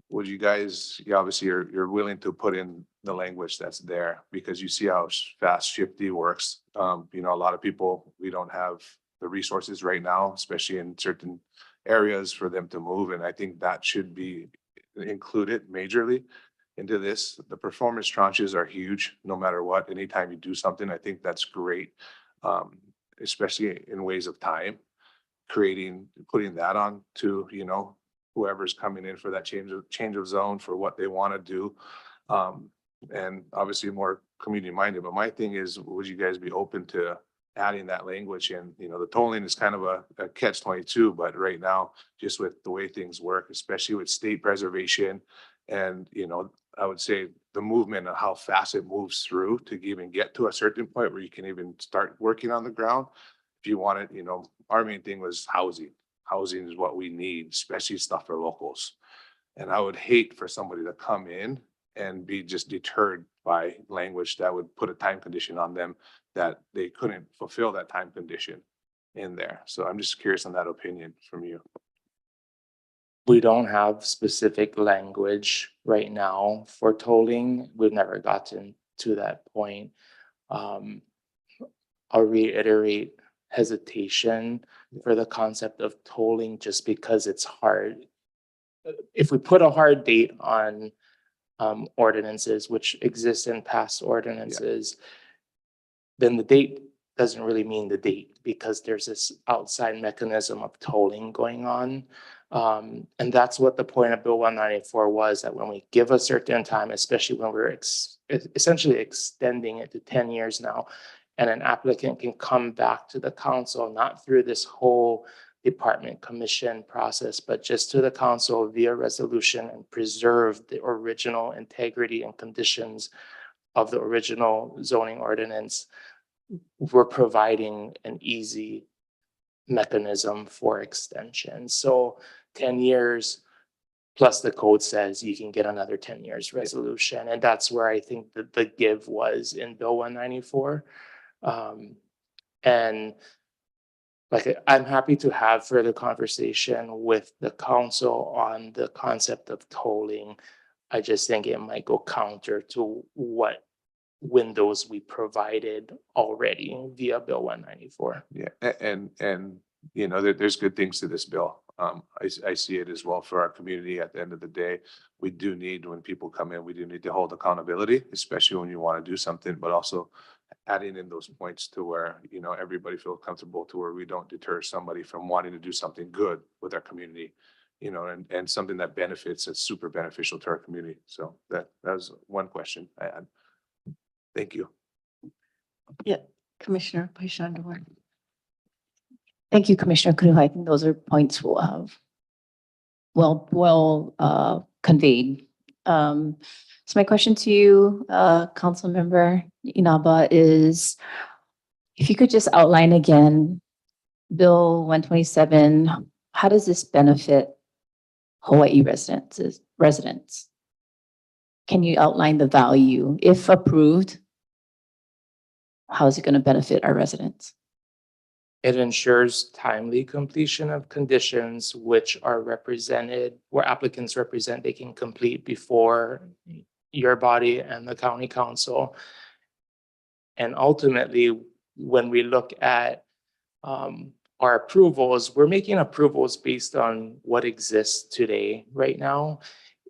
Would you guys, obviously you're willing to put in the language that's there because you see how fast Shifty works. A lot of people, we don't have the resources right now, especially in certain areas for them to move. And I think that should be included majorly into this. The performance tranches are huge, no matter what. Anytime you do something, I think that's great, especially in ways of time, putting that on to, whoever's coming in for that change of zone for what they want to do. And obviously more community minded, but my thing is, would you guys be open to adding that language in? The tolling is kind of a catch-22, but right now, just with the way things work, especially with state preservation and, I would say the movement of how fast it moves through to even get to a certain point where you can even start working on the ground. If you want it, our main thing was housing. Housing is what we need, especially stuff for locals. And I would hate for somebody to come in and be just deterred by language that would put a time condition on them that they couldn't fulfill that time condition. in there. So I'm just curious on that opinion from you. We don't have specific language right now for tolling. We've never gotten to that point. I'll reiterate hesitation for the concept of tolling just because it's hard. If we put a hard date on ordinances which exist in past ordinances, then the date doesn't really mean the date because there's this outside mechanism of tolling going on. And that's what the point of Bill 194 was, that when we give a certain time, especially when we're essentially extending it to 10 years now, and an applicant can come back to the council, not through this whole department commission process, but just to the council via resolution and preserve the original integrity and conditions of the original zoning ordinance, we're providing an easy mechanism for extension. So 10 years plus the code says you can get another 10 years resolution. And that's where I think that the give was in Bill 194. And like, I'm happy to have further conversation with the council on the concept of tolling. I just think it might go counter to what windows we provided already via Bill 194. Yeah, and you know, there's good things to this bill. I see it as well for our community. At the end of the day, we do need, when people come in, we do need to hold accountability, especially when you want to do something, but also adding in those points to where, you know, everybody feels comfortable, to where we don't deter somebody from wanting to do something good with our community, you know, and something that benefits, that's super beneficial to our community. So that was one question I had. Thank you. Yeah, Commissioner Paishandawar. Thank you, Commissioner Kunuhai. I think those are points we'll have well conveyed. So my question to you, Council Member Inaba, is if you could just outline again, Bill 127, how does this benefit Hawaii residents? Can you outline the value? If approved, how is it going to benefit our residents? It ensures timely completion of conditions which are represented, where applicants represent they can complete before your body and the county council. And ultimately, when we look at our approvals, we're making approvals based on what exists today right now.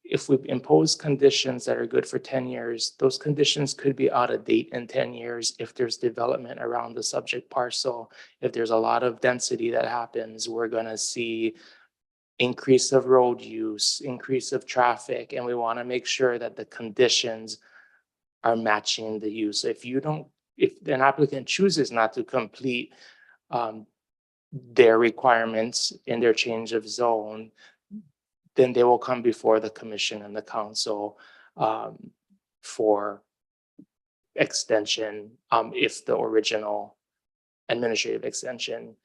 If we impose conditions that are good for 10 years, those conditions could be out of date in 10 years if there's development around the subject parcel. If there's a lot of density that happens, we're going to see increase of road use, increase of traffic, and we want to make sure that the conditions are matching the use. If an applicant chooses not to complete their requirements in their change of zone, then they will come before the commission and the council for extension if the original administrative extension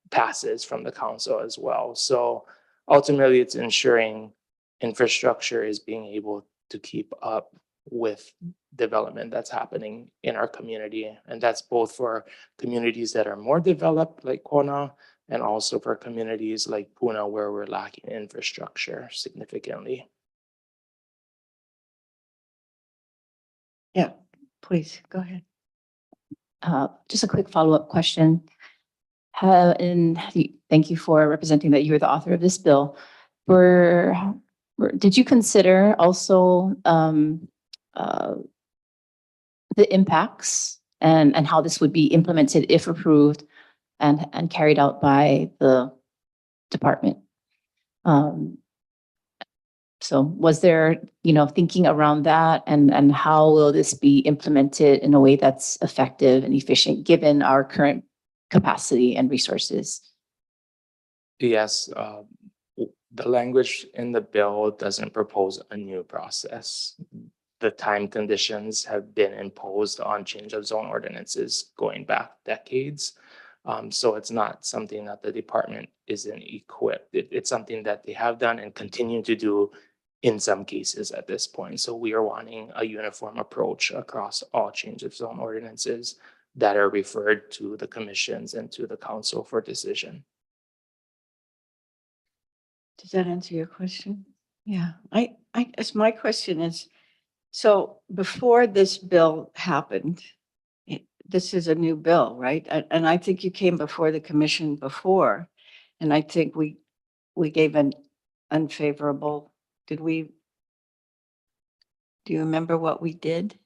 passes from the council as well. So ultimately, it's ensuring infrastructure is being able to keep up with development that's happening in our community. And that's both for communities that are more developed like Kona, and also for communities like Puna, where we're lacking infrastructure significantly. Yeah, please go ahead. Just a quick follow-up question. Thank you for representing that you were the author of this bill. Did you consider also the impacts and how this would be implemented if approved and carried out by the department? So was there, thinking around that, and how will this be implemented in a way that's effective and efficient given our current capacity and resources? Yes, the language in the bill doesn't propose a new process. The time conditions have been imposed on change of zone ordinances going back decades. So it's not something that the department isn't equipped. It's something that they have done and continue to do in some cases at this point. So we are wanting a uniform approach across all change of zone ordinances that are referred to the commissions and to the council for decision. Does that answer your question? Yeah, I guess my question is, so before this bill happened, this is a new bill, right? And I think you came before the commission before, and I think we gave an unfavorable, do you remember what we did?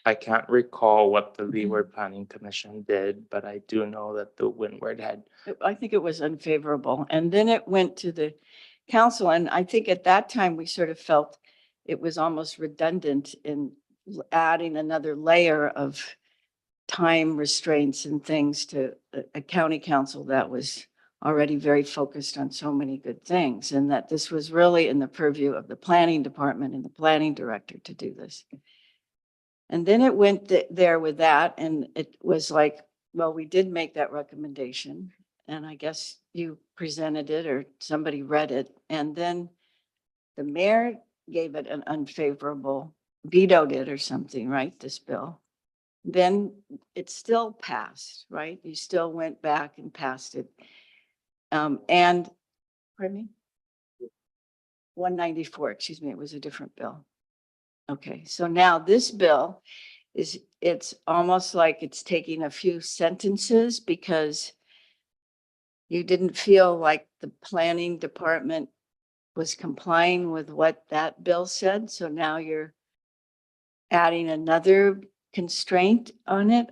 I can't recall what the Leeward Planning Commission did, but I do know that the Windward had. I think it was unfavorable. And then it went to the council. And I think at that time, we sort of felt it was almost redundant in adding another layer of time restraints and things to a county council that was already very focused on so many good things. And that this was really in the purview of the planning department and the planning director to do this. And then it went there with that. And it was like, well, we did make that recommendation. And I guess you presented it or somebody read it. And then the mayor gave it an unfavorable, vetoed it or something, right? This bill. Then it still passed, right? You still went back and passed it. And, pardon me? 194, excuse me, it was a different bill. Okay, so now this bill it's almost like it's taking a few sentences because you didn't feel like the planning department was complying with what that bill said. So now you're adding another constraint on it.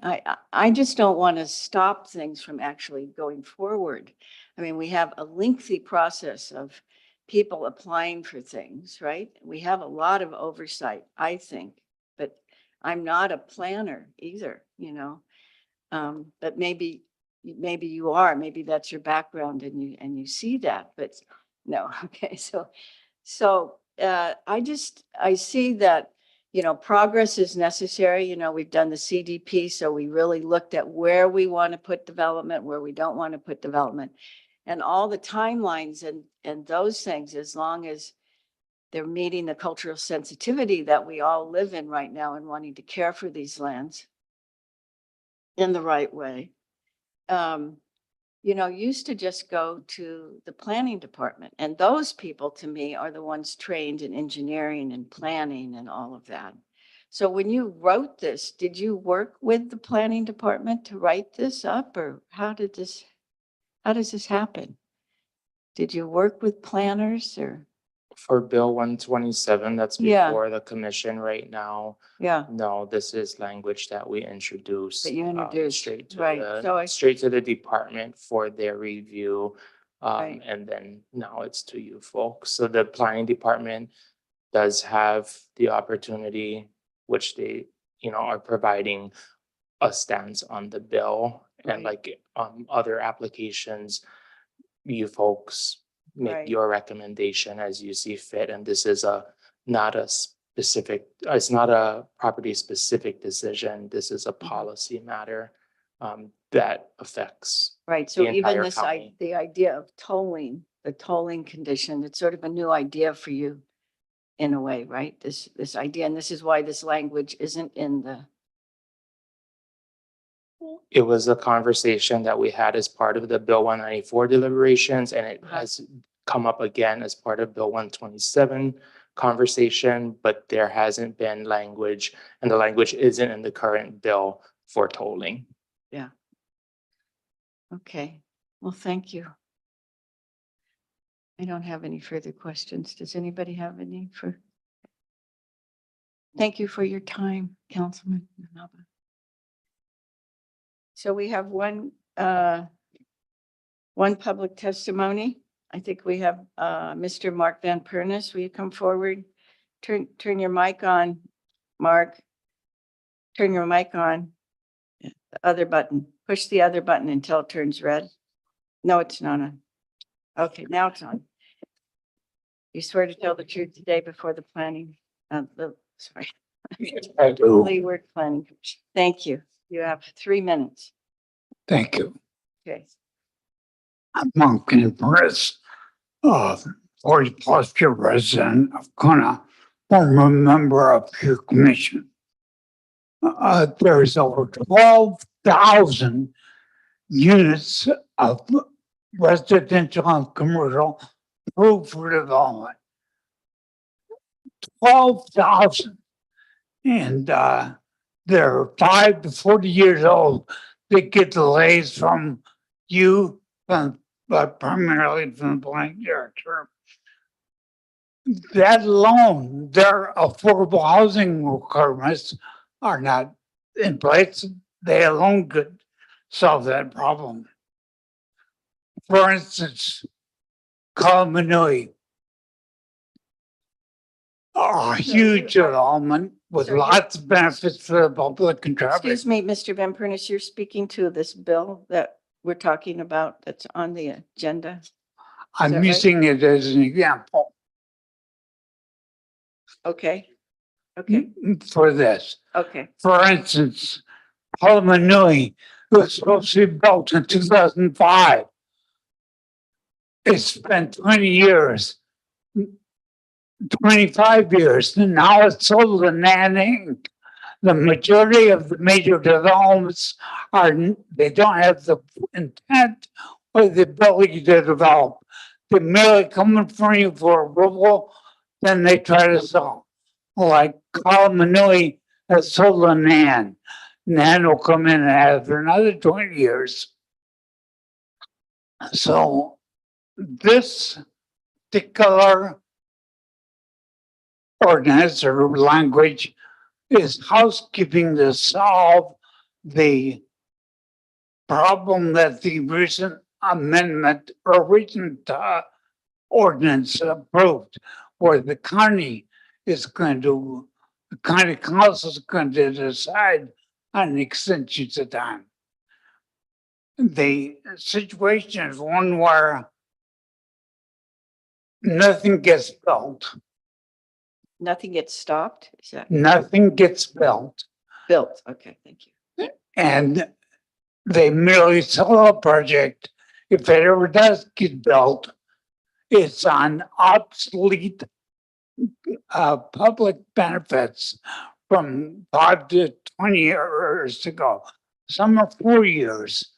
I just don't want to stop things from actually going forward. I mean, we have a lengthy process of people applying for things, right? We have a lot of oversight, I think, but I'm not a planner either, you know. But maybe you are, maybe that's your background and you see that, but no. Okay, so I see that, you know, progress is necessary. You know, we've done the CDP, so we really looked at where we want to put development, where we don't want to put development, and all the timelines and those things, as long as they're meeting the cultural sensitivity that we all live in right now and wanting to care for these lands in the right way. You know, used to just go to the planning department, and those people to me are the ones trained in engineering and planning and all of that. So when you wrote this, did you work with the planning department to write this up, or how does this happen? Did you work with planners or? For Bill 127, that's Yeah. before the commission right now. Yeah, No, this is language that we introduced. that you introduced, Straight to right? So straight to the department for their review. Right. And then now it's to you folks. So the planning department does have the opportunity, which they, you know, are providing a stance on the bill. And Right. like other applications, you folks make Right. your recommendation as you see fit. And this is not a specific, it's not a property specific decision. This is a policy matter that affects. right, so the even entire this, county. the idea of tolling, the tolling condition, it's sort of a new idea for you in a way, right? This idea, and this is why this language isn't in the, It was a conversation that we had as part of the Bill 194 deliberations, and it Uh-huh. has come up again as part of Bill 127 conversation, but there hasn't been language, and the language isn't in the current bill for tolling. okay, well, thank you. I don't have any further questions. Does anybody have any for? Thank you for your time, Councilman Nava. So we have one public testimony. I think we have Mr. Mark Van Pernis. Will you come forward? Turn your mic on, Mark. Turn your mic on. The other button. Push the other button until it turns red. No, it's not on. Okay, now it's on. You swear to tell the truth today before the planning, sorry. Leeward Planning Commission. Thank you. You have 3 minutes. Thank you. Okay. I'm Mark Van Pernis, 40+ year resident of Kuna, former member of the commission. there's over 12,000 units of residential and commercial approved for development. 12,000. And they're 5 to 40 years old. They get delays from you, but primarily from the planning director. That alone, their affordable housing requirements are not in place. They alone could solve that problem. For instance, Kalamanui, a huge development with So you- lots of benefits for the public and traffic. Excuse me, Mr. Van Pernis, you're speaking to this bill that we're talking about that's on the agenda? I'm that right? using it as an example Okay, okay, for this. okay. For instance, Kalamanui was supposed to be built in 2005. It's been 20 years, 25 years, and now it's sold in Nanning. The majority of the major developments they don't have the intent or the ability to develop. They merely come in front of you for approval, then they try to sell. Like Kalamanui has sold in Nan. Nan will come in and have for another 20 years. So this particular ordinance or language is housekeeping to solve the problem that the recent amendment or recent ordinance approved, where the county council is going to decide on extensions of time. The situation is one where nothing gets built. Nothing gets stopped? Is that Nothing gets built. built? Okay, thank you. And they merely sell a project. If it ever does get built, it's on obsolete public benefits from 5 to 20 years ago. Some are 4 years.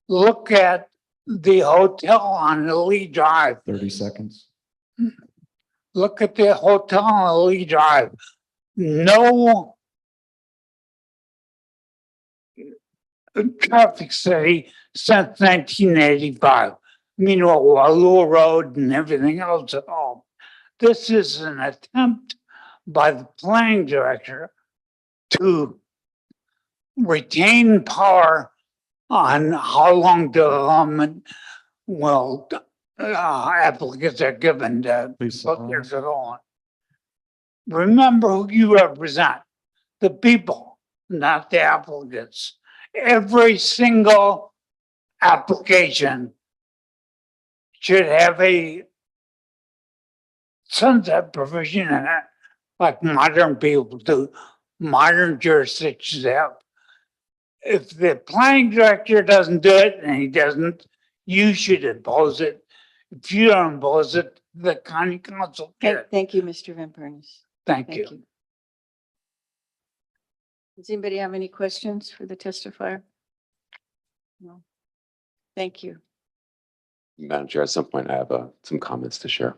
Look at the hotel on Lee Drive. 30 seconds. Look at the hotel on Lee Drive. No traffic study since 1985. Meanwhile, Wallowa Road and everything else at all. This is an attempt by the planning director to retain power on how long development will applicants are given to put their development. Remember who you represent, the people, not the applicants. Every single application should have a sunset provision in it, like modern people do, modern jurisdictions have. If the planning director doesn't do it, and he doesn't, you should impose it. If you don't impose it, the county council can. Thank you, Mr. Van Pernis. Thank you. Does anybody have any questions for the testifier? No. Thank you. Madam Chair, at some point I have some comments to share.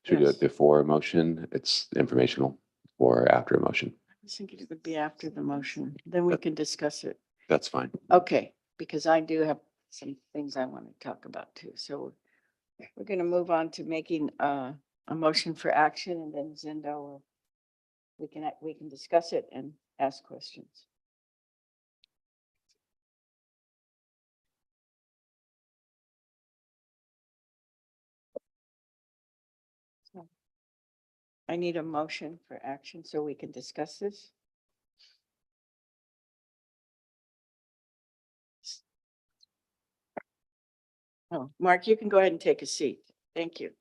Should we do Yes. it before a motion? It's informational, or after a motion? I was thinking it would be after the motion, then we can discuss it. That's fine. Okay, because I do have some things I want to talk about too. So we're going to move on to making a motion for action, and then Zindo will, we can discuss it and ask questions. So I need a motion for action so we can discuss this. Oh, Mark, you can go ahead and take a seat. Thank you.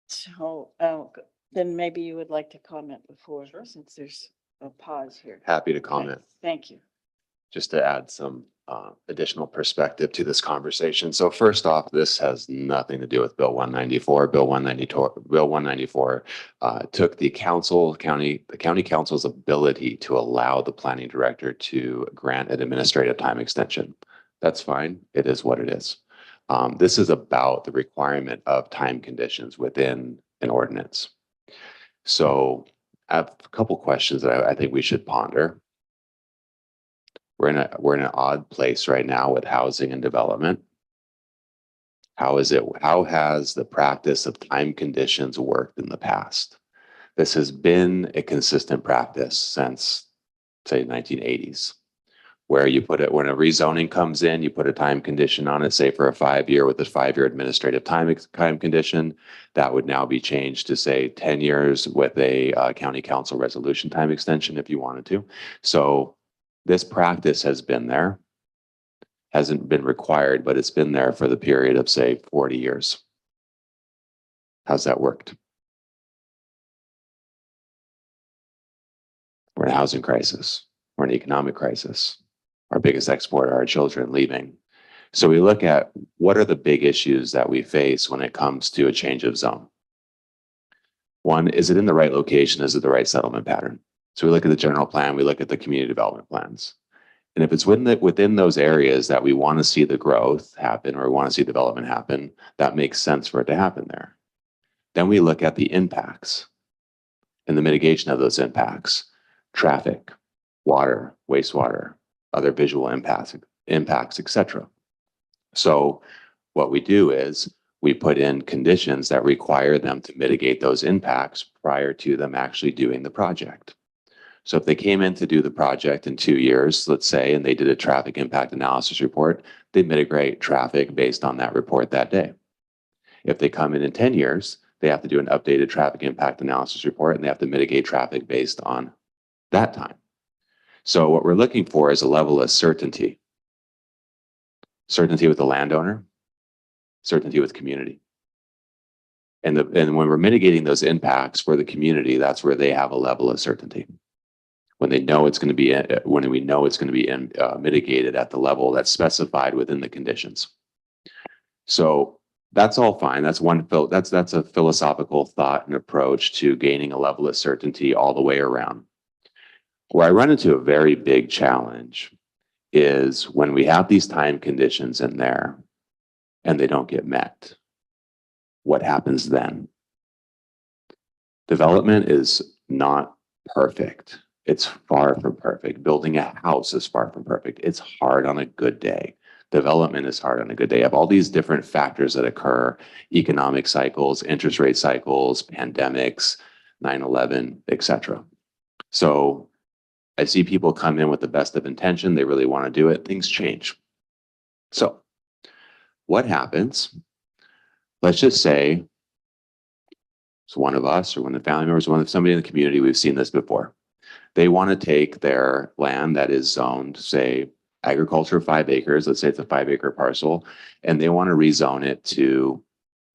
So, then maybe you would like to comment before, since there's a pause here. Happy to Okay, comment. Thank you. Just to add some additional perspective to this conversation. So first off, this has nothing to do with Bill 194. Bill 194 took the county council's ability to allow the planning director to grant an administrative time extension. That's fine. It is what it is. This is about the requirement of time conditions within an ordinance. So I have a couple questions that I think we should ponder. We're in an odd place right now with housing and development. How has the practice of time conditions worked in the past? This has been a consistent practice since, say, 1980s, where you put it, when a rezoning comes in, you put a time condition on it, say for a 5-year with a 5-year administrative time condition. That would now be changed to say 10 years with a county council resolution time extension if you wanted to. So this practice has been there, hasn't been required, but it's been there for the period of, say, 40 years. How's that worked? We're in a housing crisis. We're in an economic crisis. Our biggest exporter, our children leaving. So we look at what are the big issues that we face when it comes to a change of zone. One, is it in the right location? Is it the right settlement pattern? So we look at the general plan, we look at the community development plans. And if it's within those areas that we want to see the growth happen or we want to see development happen, that makes sense for it to happen there. Then we look at the impacts and the mitigation of those impacts, traffic, water, wastewater, other visual impacts, etc. So what we do is we put in conditions that require them to mitigate those impacts prior to them actually doing the project. So if they came in to do the project in 2 years, let's say, and they did a traffic impact analysis report, they mitigate traffic based on that report that day. If they come in 10 years, they have to do an updated traffic impact analysis report and they have to mitigate traffic based on that time. So what we're looking for is a level of certainty. Certainty with the landowner, certainty with community. And when we're mitigating those impacts for the community, that's where they have a level of certainty. When they know it's going to be, when we know it's going to be mitigated at the level that's specified within the conditions. So that's all fine. That's that's a philosophical thought and approach to gaining a level of certainty all the way around. Where I run into a very big challenge is when we have these time conditions in there and they don't get met. What happens then? Development is not perfect. It's far from perfect. Building a house is far from perfect. It's hard on a good day. Development is hard on a good day. You have all these different factors that occur, economic cycles, interest rate cycles, pandemics, 9/11, etc. So I see people come in with the best of intention. They really want to do it. Things change. So what happens? Let's just say it's one of us or one of the family members, somebody in the community, we've seen this before. They want to take their land that is zoned, say, agriculture 5 acres, let's say it's a 5-acre parcel, and they want to rezone it to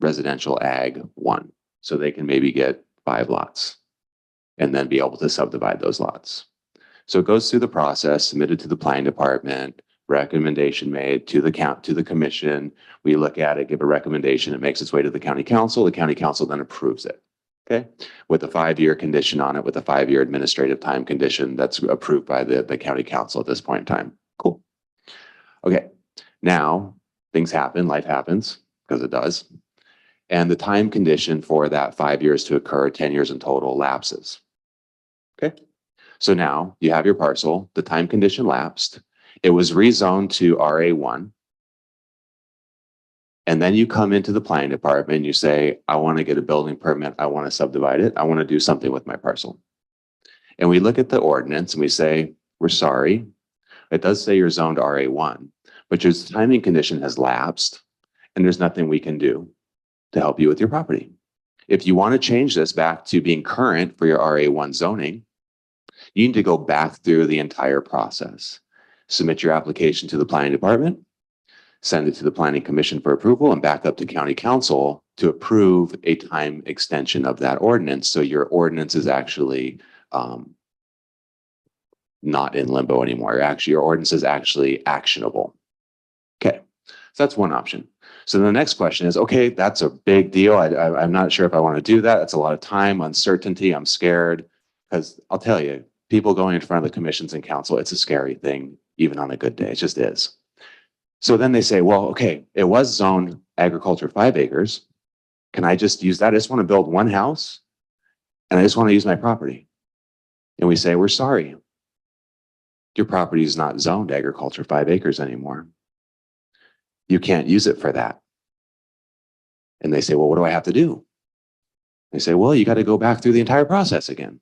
residential ag 1. So they can maybe get 5 lots and then be able to subdivide those lots. So it goes through the process, submitted to the planning department, recommendation made to the commission. We look at it, give a recommendation, it makes its way to the county council. The county council then approves it. Okay, with a 5-year condition on it, with a 5-year administrative time condition that's approved by the county council at this point in time. Cool. Okay, now things happen, life happens, because it does. And the time condition for that 5 years to occur, 10 years in total, lapses. Okay, so now you have your parcel, the time condition lapsed, it was rezoned to RA1. And then you come into the planning department and you say, I want to get a building permit. I want to subdivide it. I want to do something with my parcel. And we look at the ordinance and we say, we're sorry. It does say you're zoned RA1, but your timing condition has lapsed and there's nothing we can do to help you with your property. If you want to change this back to being current for your RA1 zoning, you need to go back through the entire process. Submit your application to the planning department, send it to the planning commission for approval, and back up to county council to approve a time extension of that ordinance. So your ordinance is actually not in limbo anymore. Actually, your ordinance is actually actionable. Okay, so that's one option. So the next question is, okay, that's a big deal. I'm not sure if I want to do that. That's a lot of time, uncertainty. I'm scared because I'll tell you, people going in front of the commissions and council, it's a scary thing, even on a good day. It just is. So then they say, well, okay, it was zoned agriculture 5 acres. Can I just use that? I just want to build one house and I just want to use my property. And we say, we're sorry. Your property is not zoned agriculture 5 acres anymore. You can't use it for that. And they say, well, what do I have to do? They say, well, you got to go back through the entire process again.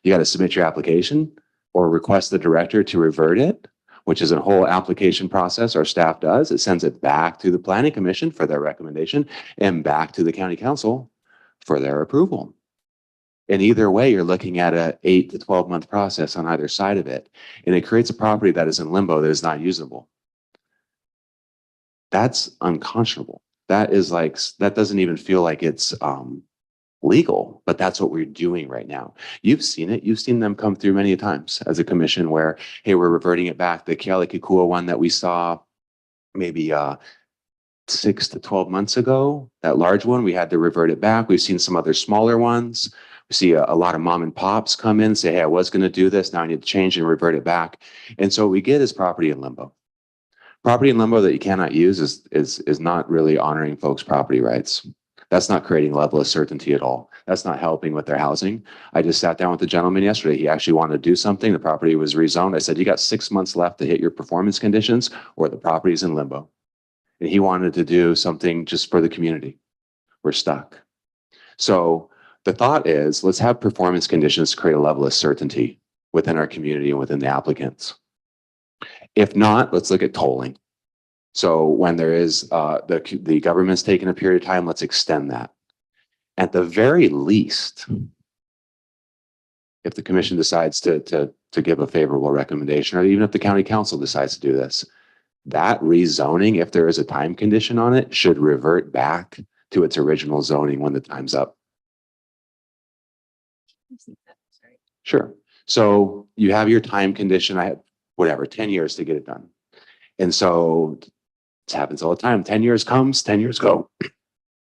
You got to submit your application or request the director to revert it, which is a whole application process our staff does. It sends it back to the planning commission for their recommendation and back to the county council for their approval. And either way, you're looking at a 8 to 12 month process on either side of it. And it creates a property that is in limbo that is not usable. That's unconscionable. That is like, that doesn't even feel like it's legal, but that's what we're doing right now. You've seen it. You've seen them come through many times as a commission where, hey, we're reverting it back. The Kealikikua one that we saw maybe 6 to 12 months ago, that large one, we had to revert it back. We've seen some other smaller ones. We see a lot of mom and pops come in and say, hey, I was going to do this. Now I need to change and revert it back. And so what we get is property in limbo. Property in limbo that you cannot use is not really honoring folks' property rights. That's not creating a level of certainty at all. That's not helping with their housing. I just sat down with the gentleman yesterday. He actually wanted to do something. The property was rezoned. I said, you got 6 months left to hit your performance conditions or the property's in limbo. And he wanted to do something just for the community. We're stuck. So the thought is, let's have performance conditions to create a level of certainty within our community and within the applicants. If not, let's look at tolling. So when there is the government's taking a period of time, let's extend that. At the very least, if the commission decides to give a favorable recommendation, or even if the county council decides to do this, that rezoning, if there is a time condition on it, should revert back to its original zoning when the time's up. Sure. So you have your time condition. I had whatever, 10 years to get it done. And so it happens all the time. 10 years comes, 10 years go.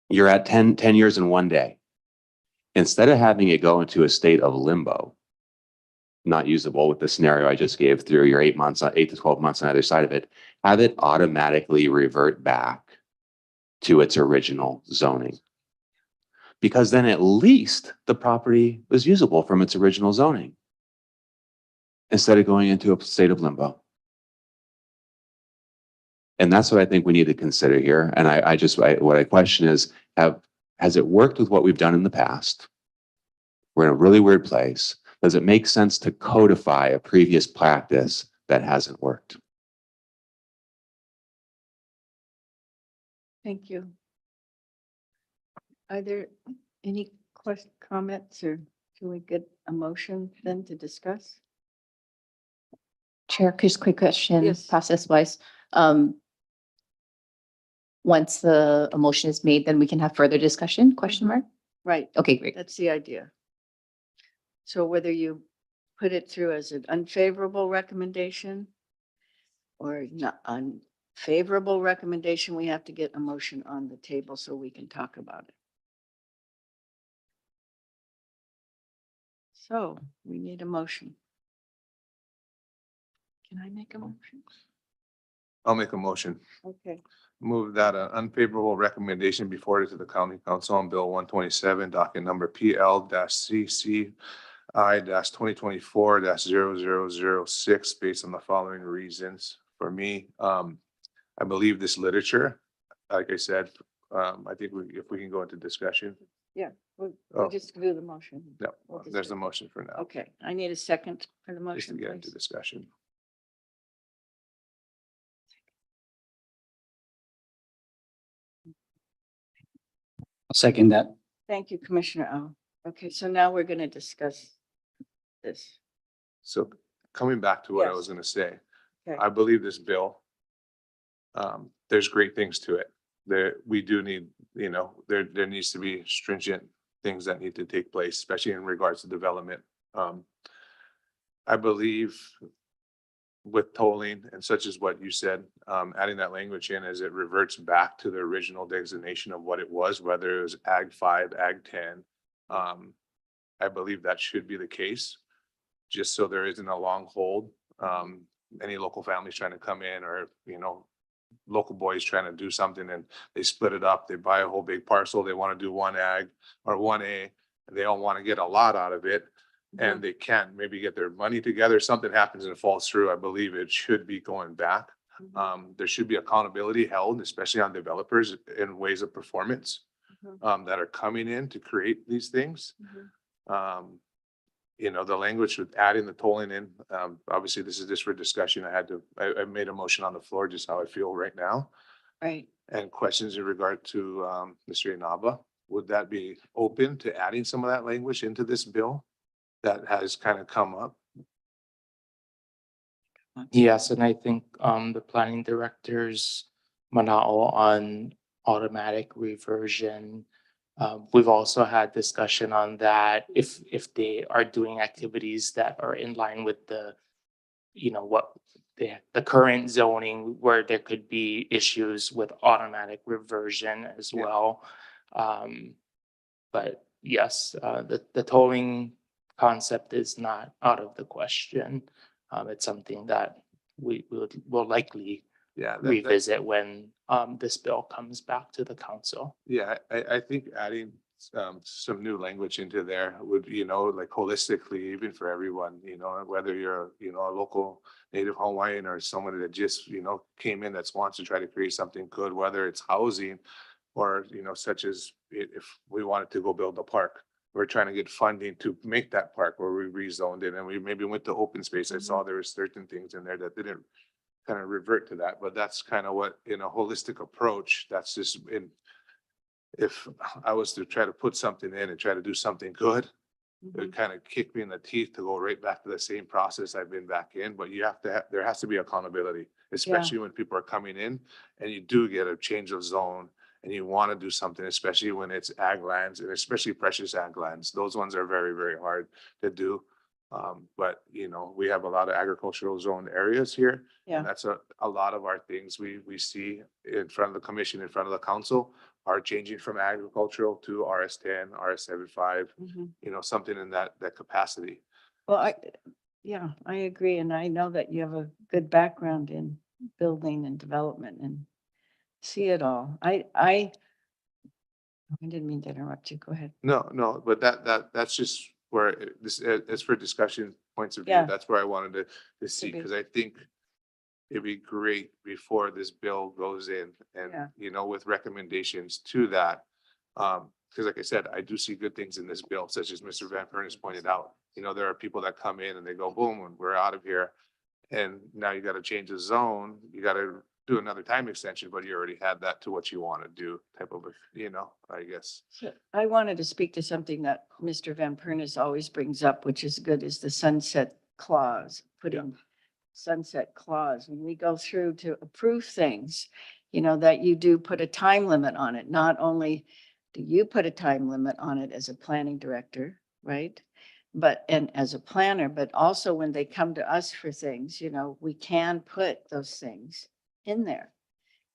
You're at 10 years in one day. Instead of having it go into a state of limbo, not usable with the scenario I just gave through your 8 to 12 months on either side of it, have it automatically revert back to its original zoning. Because then at least the property was usable from its original zoning instead of going into a state of limbo. And that's what I think we need to consider here. And what I question is, has it worked with what we've done in the past? We're in a really weird place. Does it make sense to codify a previous practice that hasn't worked? Thank you. Are there any comments, or can we get a motion then to discuss? Chair, just quick question, Yes. process wise. Once the motion is made, then we can have further discussion, question mark? Right, Okay, great. that's the idea. So whether you put it through as an unfavorable recommendation or not unfavorable recommendation, we have to get a motion on the table so we can talk about it. So we need a motion. Can I make a motion? I'll make a motion. Okay. Move that an unfavorable recommendation be forwarded to the county council on bill 127, docket number PL-CCI-2024-0006, based on the following reasons. For me, I believe this literature, like I said, I think if we can go into discussion. Yeah, we'll Oh. just do the motion. No, We'll just there's do a it. motion for now. Okay, I need a second for the Just to motion, get into please. discussion. I'll second that. Thank you, Commissioner O. Okay, so now we're going to discuss this. So coming back to what I Yes. was gonna say, Okay. I believe this bill, there's great things to it. We do need, there needs to be stringent things that need to take place, especially in regards to development. I believe with tolling and such as what you said, adding that language in as it reverts back to the original designation of what it was, whether it was Ag 5, Ag 10. I believe that should be the case, just so there isn't a long hold. Any local families trying to come in, or, local boys trying to do something and they split it up. They buy a whole big parcel. They want to do one Ag or 1A, and they don't want to get a lot out of it. And they can't maybe get their money together. Something happens and it falls through. I believe it should be going back. There should be accountability held, especially on developers in ways of performance that are coming in to create these things. The language with adding the tolling in, obviously this is just for discussion. I made a motion on the floor, just how I feel right now. Right. And questions in regard to Mr. Inaba, would that be open to adding some of that language into this bill that has kind of come up? Yes, and I think the planning director's manao on automatic reversion. We've also had discussion on that if they are doing activities that are in line with the, what the current zoning, where there could be issues with automatic reversion as well. But yes, the tolling concept is not out of the question. It's something that we will likely revisit when this bill comes back to the council. Yeah, I think adding some new language into there would, like holistically, even for everyone, whether you're, a local native Hawaiian or someone that just, came in that wants to try to create something good, whether it's housing or, such as if we wanted to go build a park. We're trying to get funding to make that park where we rezoned it, and we maybe went to open space. I saw there was certain things in there that didn't kind of revert to that, but that's kind of what, in a holistic approach, that's just if I was to try to put something in and try to do something good, it would kind of kick me in the teeth to go right back to the same process I've been back in. But you have to there has to be accountability, especially when people are coming in and you do get a change of zone and you want to do something, especially when it's ag lands and especially precious ag lands. Those ones are very, very hard to do. But we have a lot of agricultural zone areas here. Yeah. And that's a lot of our things we see in front of the commission, in front of the council, are changing from agricultural to RS10, RS75, something in that capacity. Well, I agree. And I know that you have a good background in building and development and see it all. I didn't mean to interrupt you. Go ahead. No, but that's just where it's for discussion points of view. Yeah. That's where I wanted to see, be. because I think it'd be great before this bill goes in and, with recommendations to that. Because like I said, I do see good things in this bill, such as Mr. Van Pernis pointed out. There are people that come in and they go, boom, and we're out of here. And now you got to change the zone. You got to do another time extension, but you already had that to what you want to do type of, I guess. So I wanted to speak to something that Mr. Van Pernis always brings up, which is good, is the sunset clause, putting sunset clause. When we go through to approve things, that you do put a time limit on it. Not only do you put a time limit on it as a planning director, right? And as a planner, but also when they come to us for things, we can put those things in there.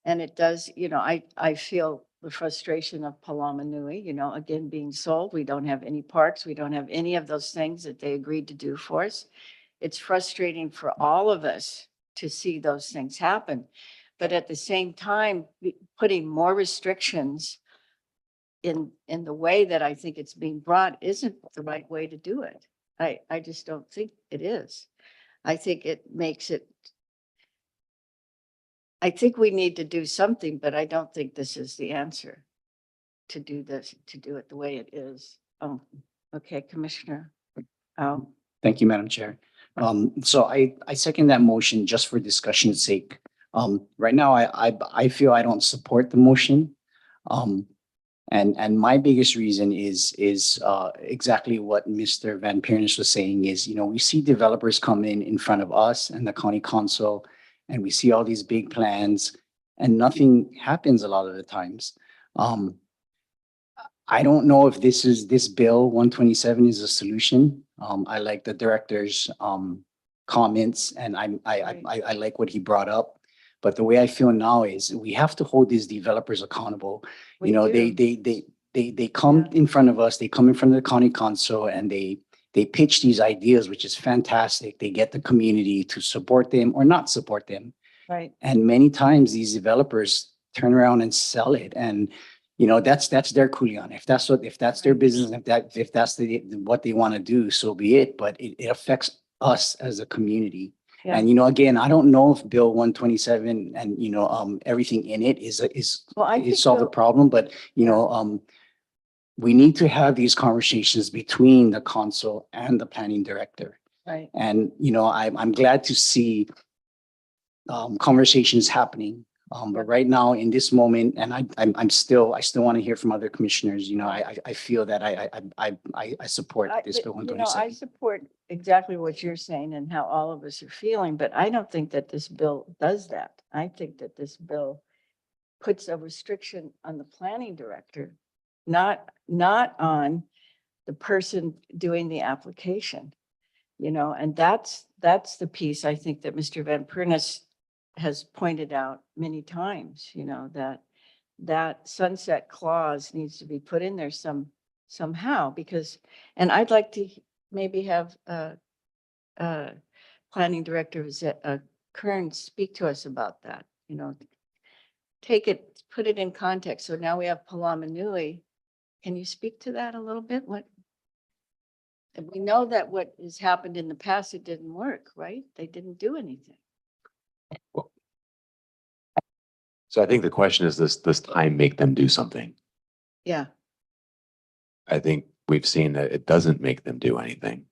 And it does, I feel the frustration of Palama Nui, again, being sold. We don't have any parks. We don't have any of those things that they agreed to do for us. It's frustrating for all of us to see those things happen. But at the same time, putting more restrictions in the way that I think it's being brought isn't the right way to do it. I just don't think it is. I think it makes it, I think we need to do something, but I don't think this is the answer to do this, to do it the way it is. Oh, okay, Commissioner. Thank you, Madam Chair. So I second that motion just for discussion's sake. Right now, I feel I don't support the motion. And my biggest reason is exactly what Mr. Van Pernis was saying is, we see developers come in front of us and the county council, and we see all these big plans and nothing happens a lot of the times. I don't know if this bill 127 is a solution. I like the director's comments and I like what he brought up. But the way I feel now is we have to hold these developers accountable. We You know, do. they come in front of us, they come in front of the county council and they pitch these ideas, which is fantastic. They get the community to support them or not support them. Right. And many times these developers turn around and sell it. And, you know, that's their kuleon. If that's their business, if that's what they want to do, so be it. But it affects us as a community. Yeah. And, you know, again, I don't know if Bill 127 and, you know, everything in it Well, I think solve the Bill- problem, but, you know, we need to have these conversations between the council and the planning director. Right. And, you know, I'm glad to see conversations happening. But right now in this moment, and I still want to hear from other commissioners, you know, I feel that I support this Bill You know, I 127. support exactly what you're saying and how all of us are feeling, but I don't think that this bill does that. I think that this bill puts a restriction on the planning director, not on the person doing the application, you know, and that's the piece I think that Mr. Van Pernis has pointed out many times, you know, that sunset clause needs to be put in there somehow because, and I'd like to maybe have planning director Kern speak to us about that, you know, put it in context. So now we have Palamanui. Can you speak to that a little bit? We know that what has happened in the past, it didn't work, right? They didn't do anything. So I think the question is, this time make them do something? Yeah. I think we've seen that it doesn't make them do anything.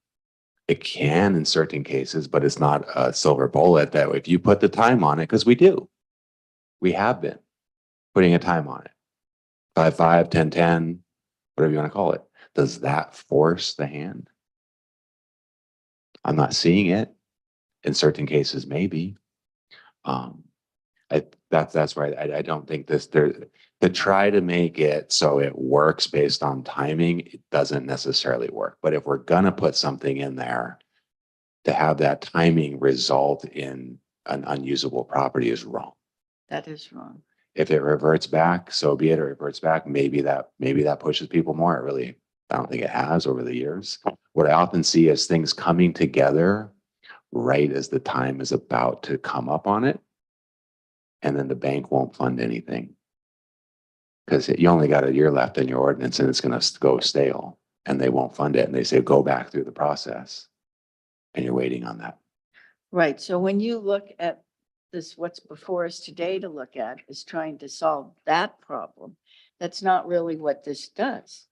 It can in certain cases, but it's not a silver bullet that if you put the time on it, because we have been putting a time on it. 5-5, 10-10, whatever you want to call it. Does that force the hand? I'm not seeing it. In certain cases, maybe. That's right. I don't think to try to make it so it works based on timing, it doesn't necessarily work. But if we're gonna put something in there to have that timing result in an unusable property is wrong. That is wrong. If it reverts back, so be it. Or reverts back, maybe that pushes people more. I don't think it has over the years. What I often see is things coming together right as the time is about to come up on it. And then the bank won't fund anything. Because you only got a year left in your ordinance and it's going to go stale and they won't fund it. And they say, go back through the process. And you're waiting on that. Right. So when you look at this, what's before us today to look at is trying to solve that problem. That's not really what this does.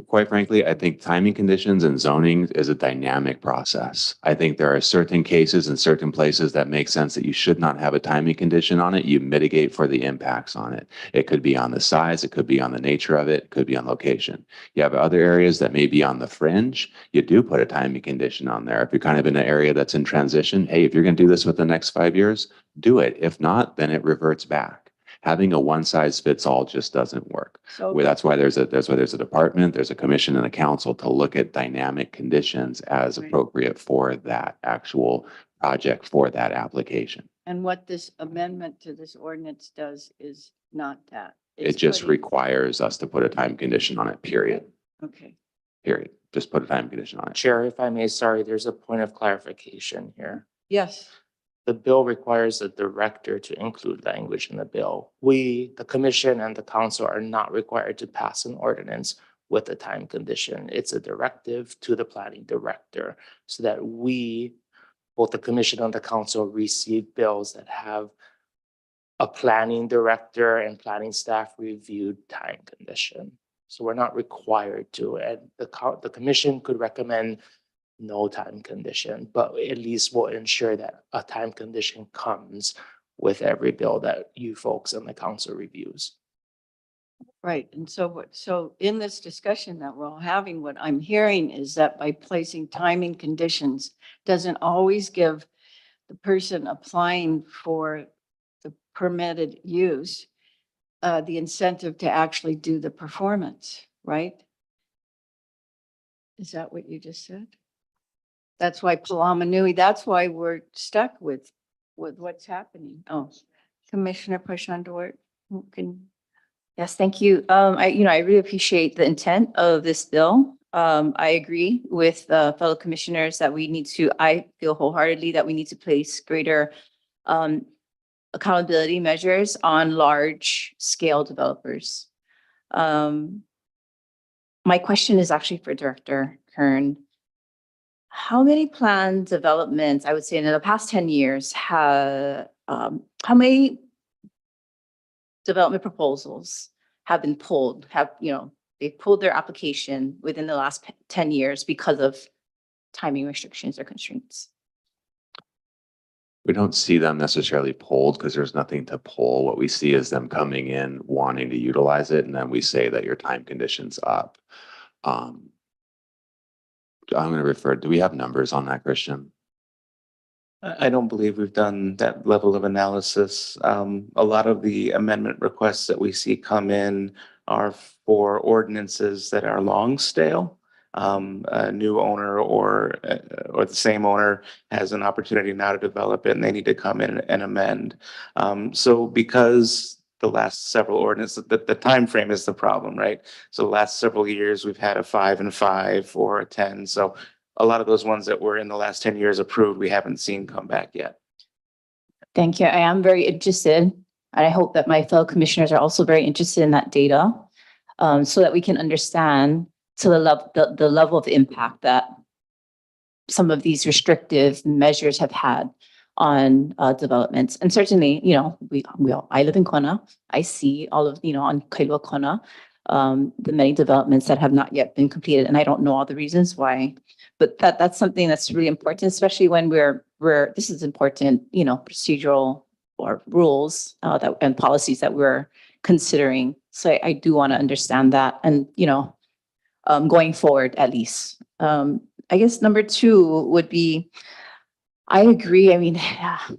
Quite frankly, I think timing conditions and zoning is a dynamic process. I think there are certain cases in certain places that make sense that you should not have a timing condition on it. You mitigate for the impacts on it. It could be on the size, it could be on the nature of it, it could be on location. You have other areas that may be on the fringe. You do put a timing condition on there. If you're kind of in an area that's in transition, hey, if you're going to do this within the next 5 years, do it. If not, then it reverts back. Having a one size fits all just doesn't work. So That's why there's a department, there's a commission and a council to look at dynamic conditions as Right. appropriate for that actual project, for that application. And what this amendment to this ordinance does is not that. It just requires us to put a time condition on it, period. Okay. Period. Just put a time condition on it. Chair, if I may, sorry, there's a point of clarification here. Yes. The bill requires the director to include language in the bill. We, the commission and the council, are not required to pass an ordinance with a time condition. It's a directive to the planning director so that we, both the commission and the council, receive bills that have a planning director and planning staff reviewed time condition. So we're not required to, and the commission could recommend no time condition, but at least we'll ensure that a time condition comes with every bill that you folks and the council reviews. Right. And so in this discussion that we're all having, what I'm hearing is that by placing timing conditions doesn't always give the person applying for the permitted use the incentive to actually do the performance, right? Is that what you just said? That's why Palama Nui, that's why we're stuck with what's happening. Oh, Commissioner Pashandor, who can, Yes, thank you. I really appreciate the intent of this bill. I agree with fellow commissioners that I feel wholeheartedly that we need to place greater accountability measures on large scale developers. My question is actually for Director Kern. How many planned developments, I would say in the past 10 years, how many development proposals have been pulled, they pulled their application within the last 10 years because of timing restrictions or constraints? We don't see them necessarily pulled because there's nothing to pull. What we see is them coming in, wanting to utilize it, and then we say that your time condition's up. I'm going to refer, do we have numbers on that, Christian? I don't believe we've done that level of analysis. A lot of the amendment requests that we see come in are for ordinances that are long stale. A new owner or the same owner has an opportunity now to develop it and they need to come in and amend. So because the last several ordinances, the time frame is the problem, right? So the last several years, we've had a 5 and 5 or a 10. So a lot of those ones that were in the last 10 years approved, we haven't seen come back yet. Thank you. I am very interested, and I hope that my fellow commissioners are also very interested in that data, so that we can understand to the level of impact that some of these restrictive measures have had on developments. And certainly, I live in Kona. I see all of, on Kailua Kona, the many developments that have not yet been completed, and I don't know all the reasons why. But that's something that's really important, especially when this is important, procedural or rules and policies that we're considering. So I do want to understand that, and going forward at least. I guess number 2 would be, I agree. I mean,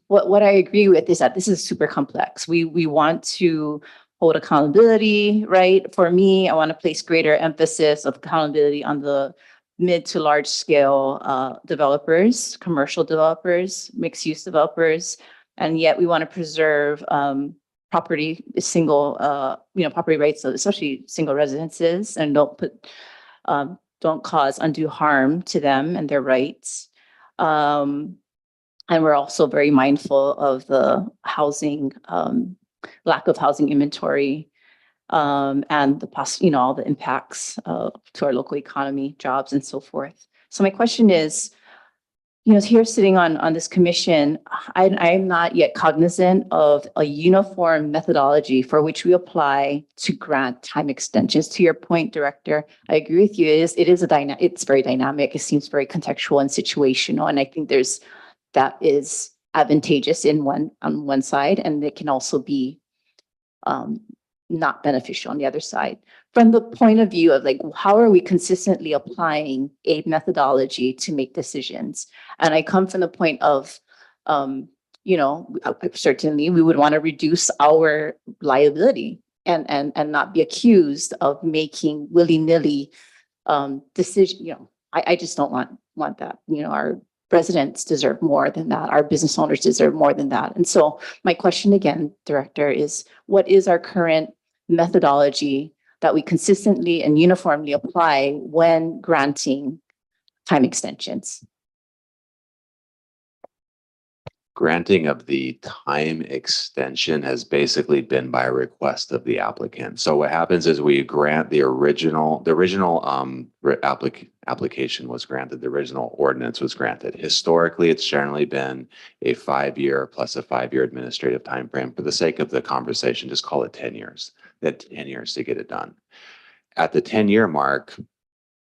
what I agree with is that this is super complex. We want to hold accountability, right? For me, I want to place greater emphasis of accountability on the mid to large scale developers, commercial developers, mixed use developers, and yet we want to preserve property rights, especially single residences, and don't cause undue harm to them and their rights. And we're also very mindful of the housing, lack of housing inventory, and all the impacts to our local economy, jobs, and so forth. So my question is, here sitting on this commission, I'm not yet cognizant of a uniform methodology for which we apply to grant time extensions. To your point, Director, I agree with you. It's very dynamic. It seems very contextual and situational, and I think that is advantageous on one side, and it can also be not beneficial on the other side. From the point of view of how are we consistently applying a methodology to make decisions? And I come from the point of, certainly we would want to reduce our liability and not be accused of making willy-nilly decision. I just don't want that. Our residents deserve more than that. Our business owners deserve more than that. And so my question again, Director, is what is our current methodology that we consistently and uniformly apply when granting time extensions? Granting of the time extension has basically been by request of the applicant. So what happens is we grant the original application was granted, the original ordinance was granted. Historically, it's generally been a 5-year plus a 5-year administrative timeframe. For the sake of the conversation, just call it 10 years. That 10 years to get it done. At the 10-year mark,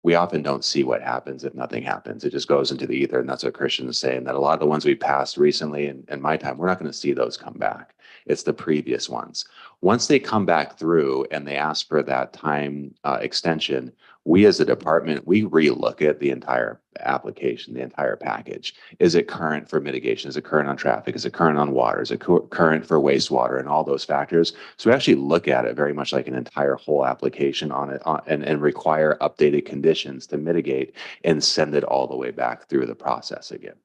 we often don't see what happens if nothing happens. It just goes into the ether. And that's what Christian is saying, that a lot of the ones we passed recently in my time, we're not going to see those come back. It's the previous ones. Once they come back through and they ask for that time extension, we as a department, we relook at the entire application, the entire package. Is it current for mitigation? Is it current on traffic? Is it current on water? Is it current for wastewater and all those factors? So we actually look at it very much like an entire whole application on it and require updated conditions to mitigate and send it all the way back through the process again.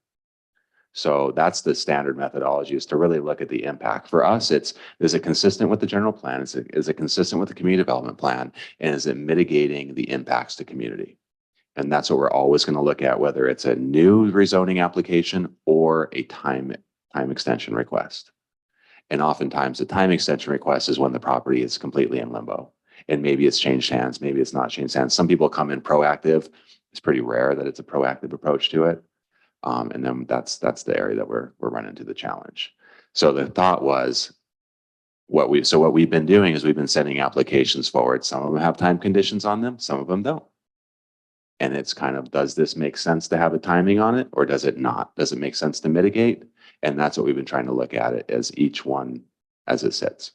So that's the standard methodology, is to really look at the impact. For us, is it consistent with the general plan? Is it consistent with the community development plan? And is it mitigating the impacts to community? And that's what we're always going to look at, whether it's a new rezoning application or a time extension request. And oftentimes the time extension request is when the property is completely in limbo. And maybe it's changed hands, maybe it's not changed hands. Some people come in proactive. It's pretty rare that it's a proactive approach to it. And then that's the area that we're running into the challenge. So the thought was, what we've been doing is we've been sending applications forward. Some of them have time conditions on them, some of them don't. And it's kind of, does this make sense to have a timing on it, or does it not? Does it make sense to mitigate? And that's what we've been trying to look at it as each one as it sits.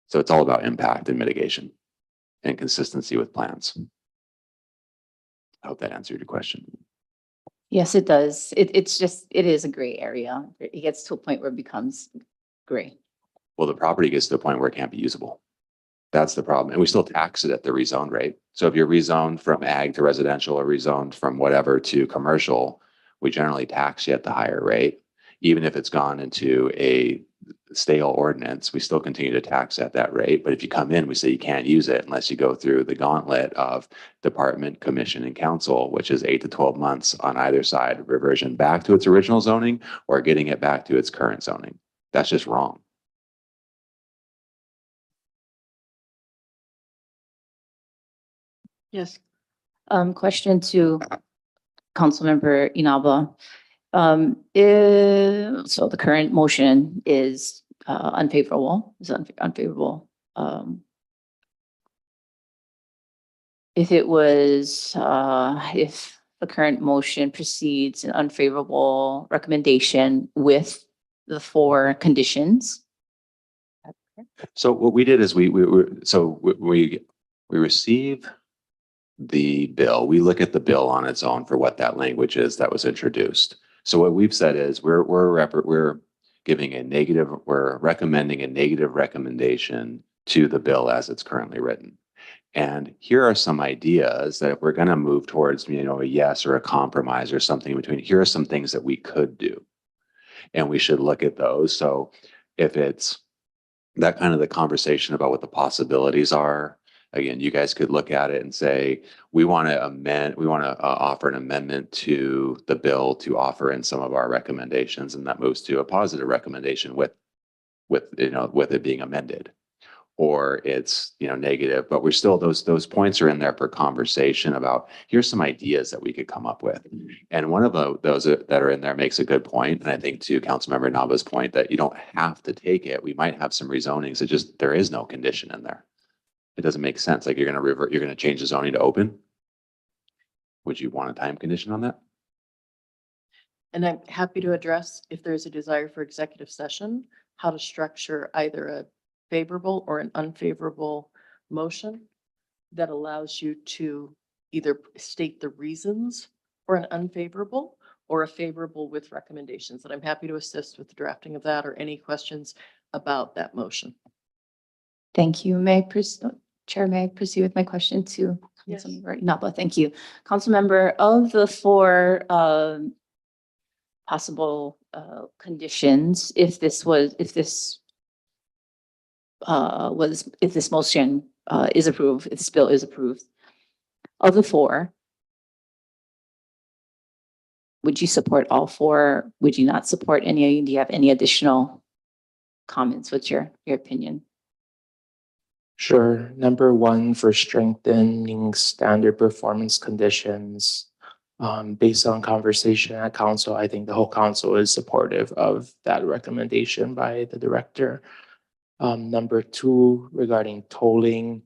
So it's all about impact and mitigation and consistency with plans. I hope that answered your question. Yes, it does. It's just, it is a gray area. It gets to a point where it becomes gray. Well, the property gets to a point where it can't be usable. That's the problem. And we still tax it at the rezoned rate. So if you're rezoned from ag to residential or rezoned from whatever to commercial, we generally tax you at the higher rate. Even if it's gone into a stale ordinance, we still continue to tax at that rate. But if you come in, we say you can't use it unless you go through the gauntlet of department, commission, and council, which is 8 to 12 months on either side, reversion back to its original zoning or getting it back to its current zoning. That's just wrong. Yes. Question to Councilmember Inaba. So the current motion is unfavorable, unfavorable. If it was, if the current motion precedes an unfavorable recommendation with the 4 conditions. So what we did is we receive the bill. We look at the bill on its own for what that language is that was introduced. So what we've said is we're giving a negative, we're recommending a negative recommendation to the bill as it's currently written. And here are some ideas that if we're going to move towards, a yes or a compromise or something in between, here are some things that we could do. And we should look at those. So if it's that kind of the conversation about what the possibilities are, again, you guys could look at it and say, we want to offer an amendment to the bill to offer in some of our recommendations, and that moves to a positive recommendation with it being amended. Or it's, negative, but we're still, those points are in there for conversation about, here's some ideas that we could come up with. And one of those that are in there makes a good point. And I think to Councilmember Naba's point that you don't have to take it. We might have some rezonings. There is no condition in there. It doesn't make sense. Like you're going to change the zoning to open. Would you want a time condition on that? And I'm happy to address, if there's a desire for executive session, how to structure either a favorable or an unfavorable motion that allows you to either state the reasons for an unfavorable or a favorable with recommendations. And I'm happy to assist with the drafting of that or any questions about that motion. Thank you. Chair, may I proceed with my question to Yes. Councilmember Inaba? Thank you. Councilmember, of the 4 possible conditions, if this motion is approved, if this bill is approved, of the 4, would you support all 4? Would you not support any? Do you have any additional comments? What's your opinion? Sure. Number 1, for strengthening standard performance conditions. Based on conversation at council, I think the whole council is supportive of that recommendation by the director. Number 2, regarding tolling,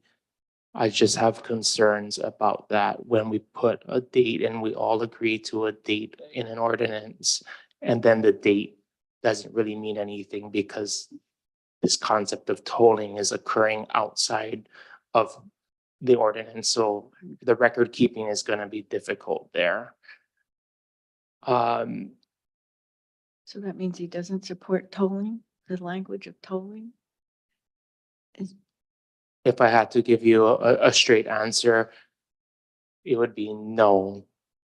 I just have concerns about that when we put a date and we all agree to a date in an ordinance, and then the date doesn't really mean anything because this concept of tolling is occurring outside of the ordinance, so the record keeping is gonna be difficult there. Um, So that means he doesn't support tolling, the language of tolling? if I had to give you a straight answer, it would be no,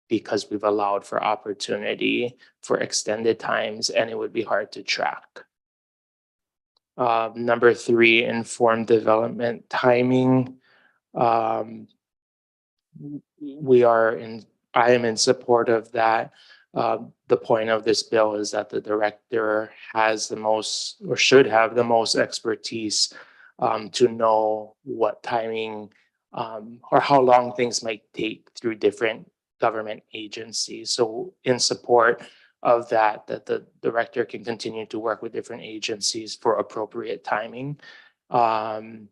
because we've allowed for opportunity for extended times and it would be hard to track. Number three, informed development timing. I am in support of that. The point of this bill is that the director has the most, or should have the most expertise to know what timing or how long things might take through different government agencies. So in support of that the director can continue to work with different agencies for appropriate timing. And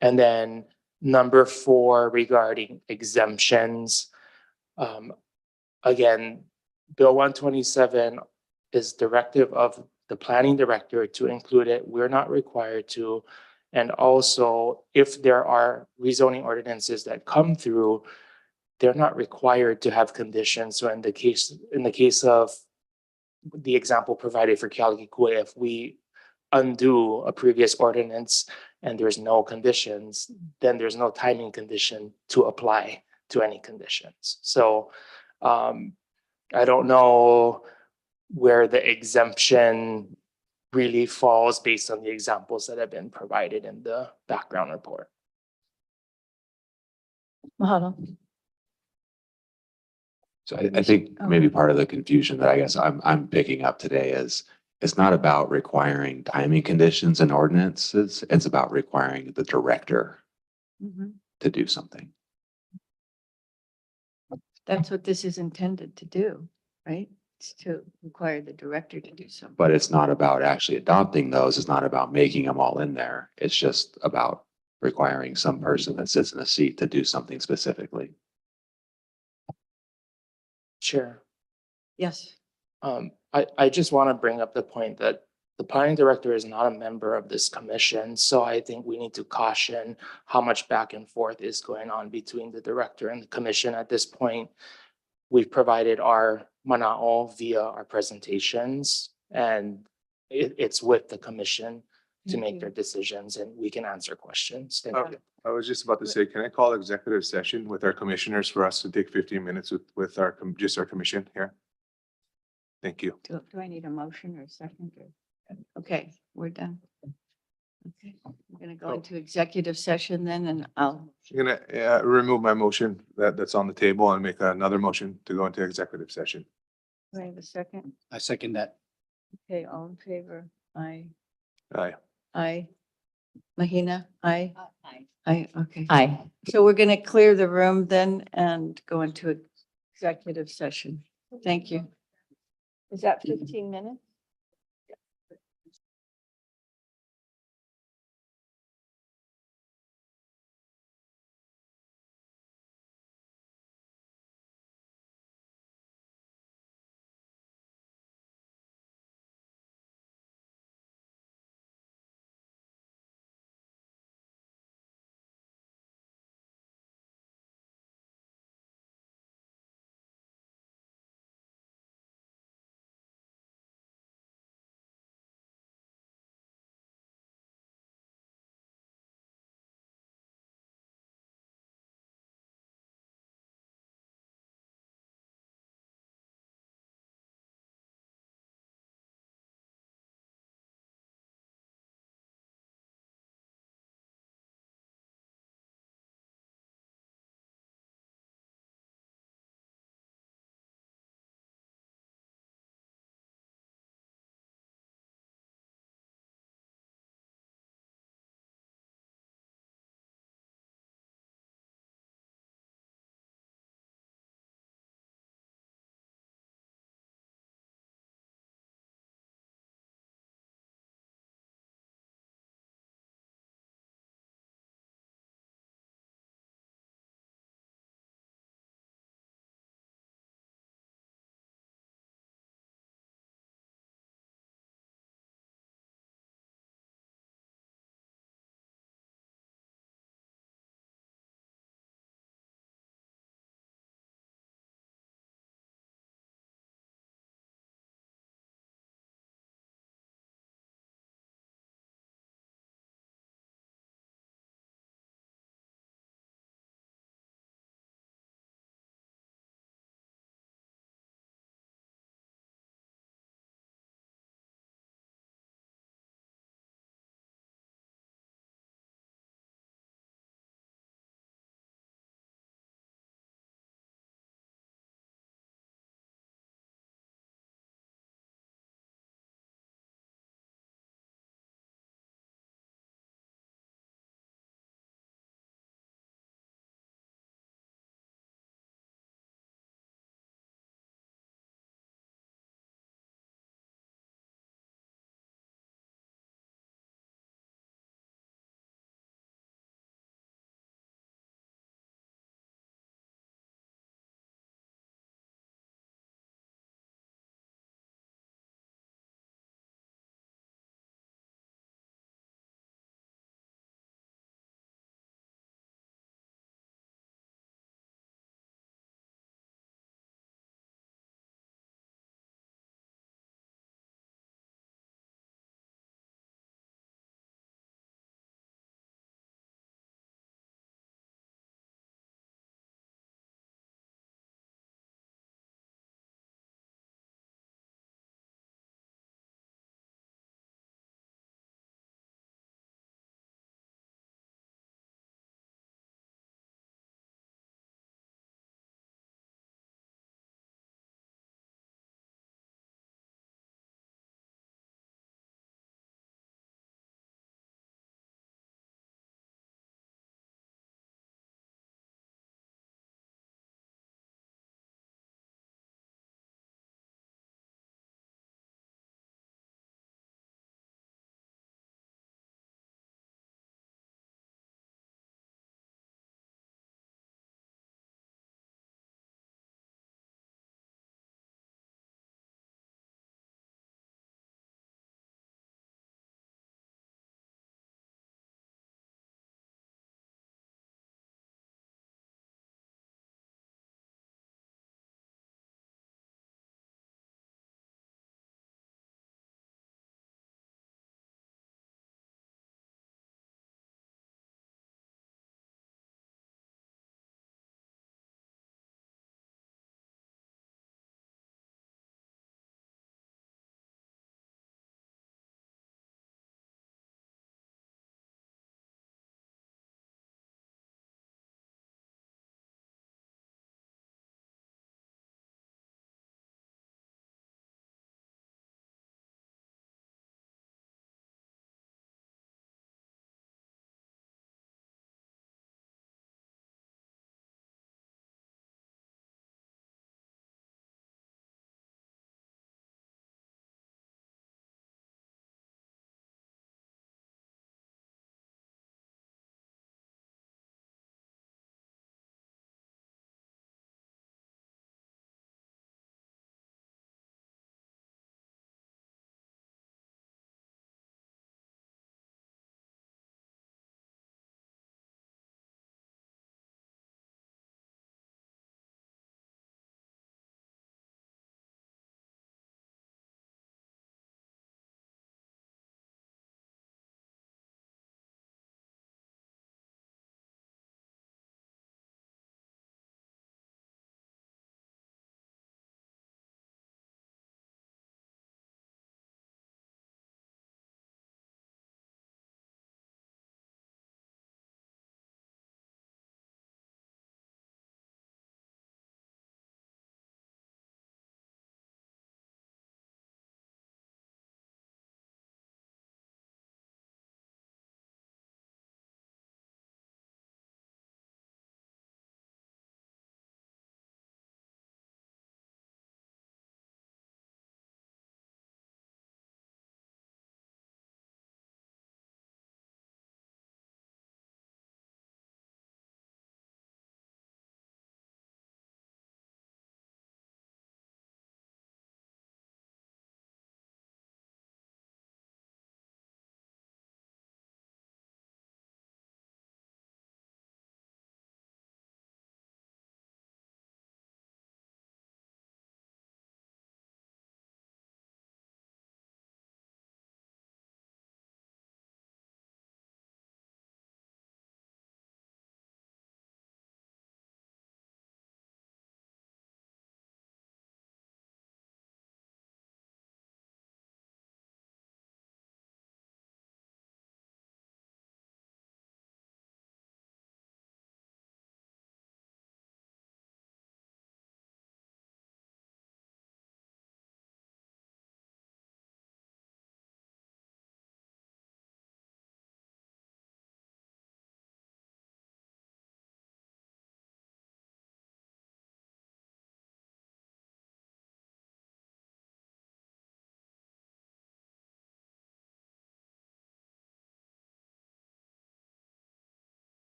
then number four, regarding exemptions. Again, Bill 127 is directive of the planning director to include it. We're not required to. And also, if there are rezoning ordinances that come through, they're not required to have conditions. So in the case of the example provided for Kealakekua, if we undo a previous ordinance and there's no conditions, then there's no timing condition to apply to any conditions. So I don't know where the exemption really falls based on the examples that have been provided in the background report. Mahalo. So I think maybe part of the confusion that I guess I'm picking up today is it's not about requiring timing conditions and ordinances. It's about requiring the director Mhm. to do something. That's what this is intended to do, right? It's to require the director to do something. But it's not about actually adopting those. It's not about making them all in there. It's just about requiring some person that sits in a seat to do something specifically. Sure. Yes. I just want to bring up the point that the planning director is not a member of this commission. So I think we need to caution how much back and forth is going on between the director and the commission at this point. We've provided our mana'o via our presentations, and it's with the commission to Thank make you. their decisions, and we can answer questions. Thank you. I was just about to say, can I call executive session with our commissioners for us to take 15 minutes with our, just our commission here? Thank you. Do I need a motion or a second? Okay, we're done. Okay, we're gonna go into executive session then, and I'm gonna remove my motion that's on the table and make another motion to go into executive session. do I have a second? I second that. Okay, all in favor? Aye. Aye. Aye. Mahina? Aye. Aye, okay. Aye. So we're gonna clear the room then and go into executive session. Thank you. Is that 15 minutes?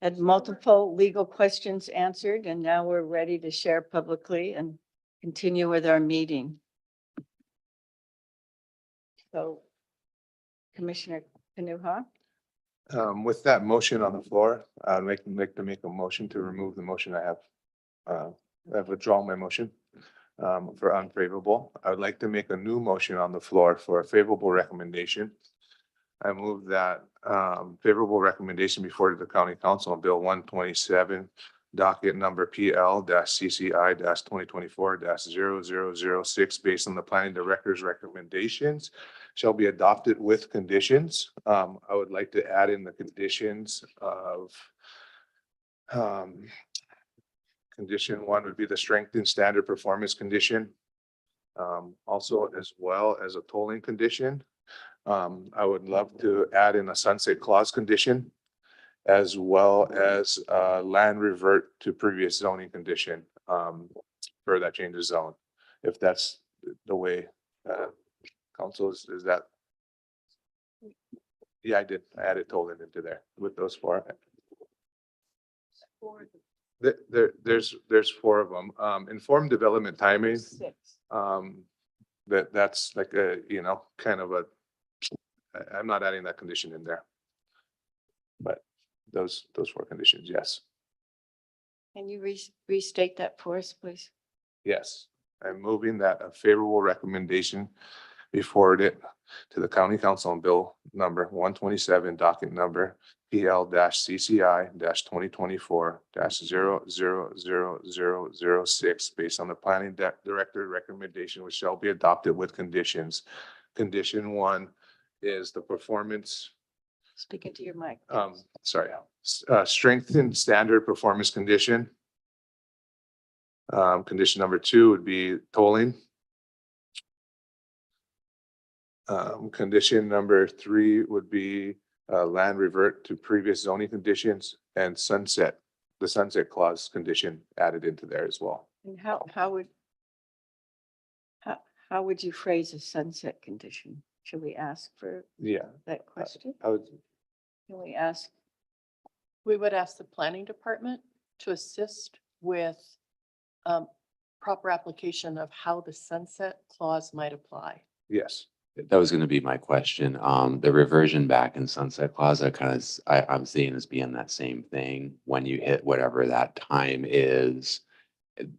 had multiple legal questions answered, and now we're ready to share publicly and continue with our meeting. So Commissioner Kanuha, With that motion on the floor, I'd like to make a motion to remove the motion I have. I've withdrawn my motion for unfavorable. I would like to make a new motion on the floor for a favorable recommendation. I move that favorable recommendation before the county council on bill 127, docket number PL-CCI-2024-0006, based on the planning director's recommendations, shall be adopted with conditions. I would like to add in the conditions of condition 1 would be the strengthened standard performance condition. Also, as well as a tolling condition. I would love to add in a sunset clause condition, as well as land revert to previous zoning condition for that change of zone. If that's the way council is that? Yeah, I did. I added tolling into there with those 4. There's 4 of them. Informed development timing. That's like a, kind of a, I'm not adding that condition in there. But those 4 conditions, yes. can you restate that for us, please? Yes, I'm moving that a favorable recommendation be forwarded to the county council on bill number 127, docket number PL-CCI-2024-000006, based on the planning director recommendation, which shall be adopted with conditions. Condition 1 is the performance. Speak into your mic. Strengthened standard performance condition. Condition number 2 would be tolling. Condition number 3 would be land revert to previous zoning conditions, and the sunset clause condition added into there as well. And how would you phrase a sunset condition? Should we ask for that question? I would, Can we ask? We would ask the planning department to assist with proper application of how the sunset clause might apply. yes. That was going to be my question. The reversion back and sunset clause, I'm seeing as being that same thing. When you hit whatever that time is,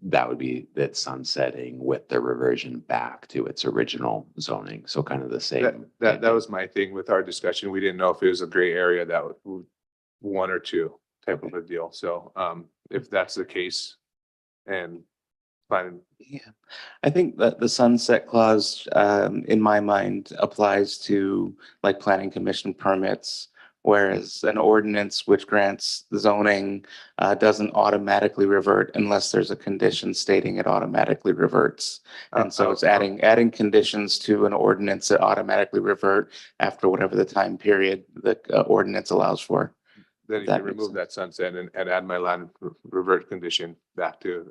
that would be that sunsetting with the reversion back to its original zoning. So kind of the same. That was my thing with our discussion. We didn't know if it was a gray area that would 1 or 2 type of a deal. So if that's the case, and fine. Yeah, I think that the sunset clause, in my mind, applies to like planning commission permits, whereas an ordinance which grants zoning doesn't automatically revert unless there's a condition stating it automatically reverts. And so it's adding conditions to an ordinance that automatically revert after whatever the time period the ordinance allows for. Then you can remove that sunset and add my land revert condition back to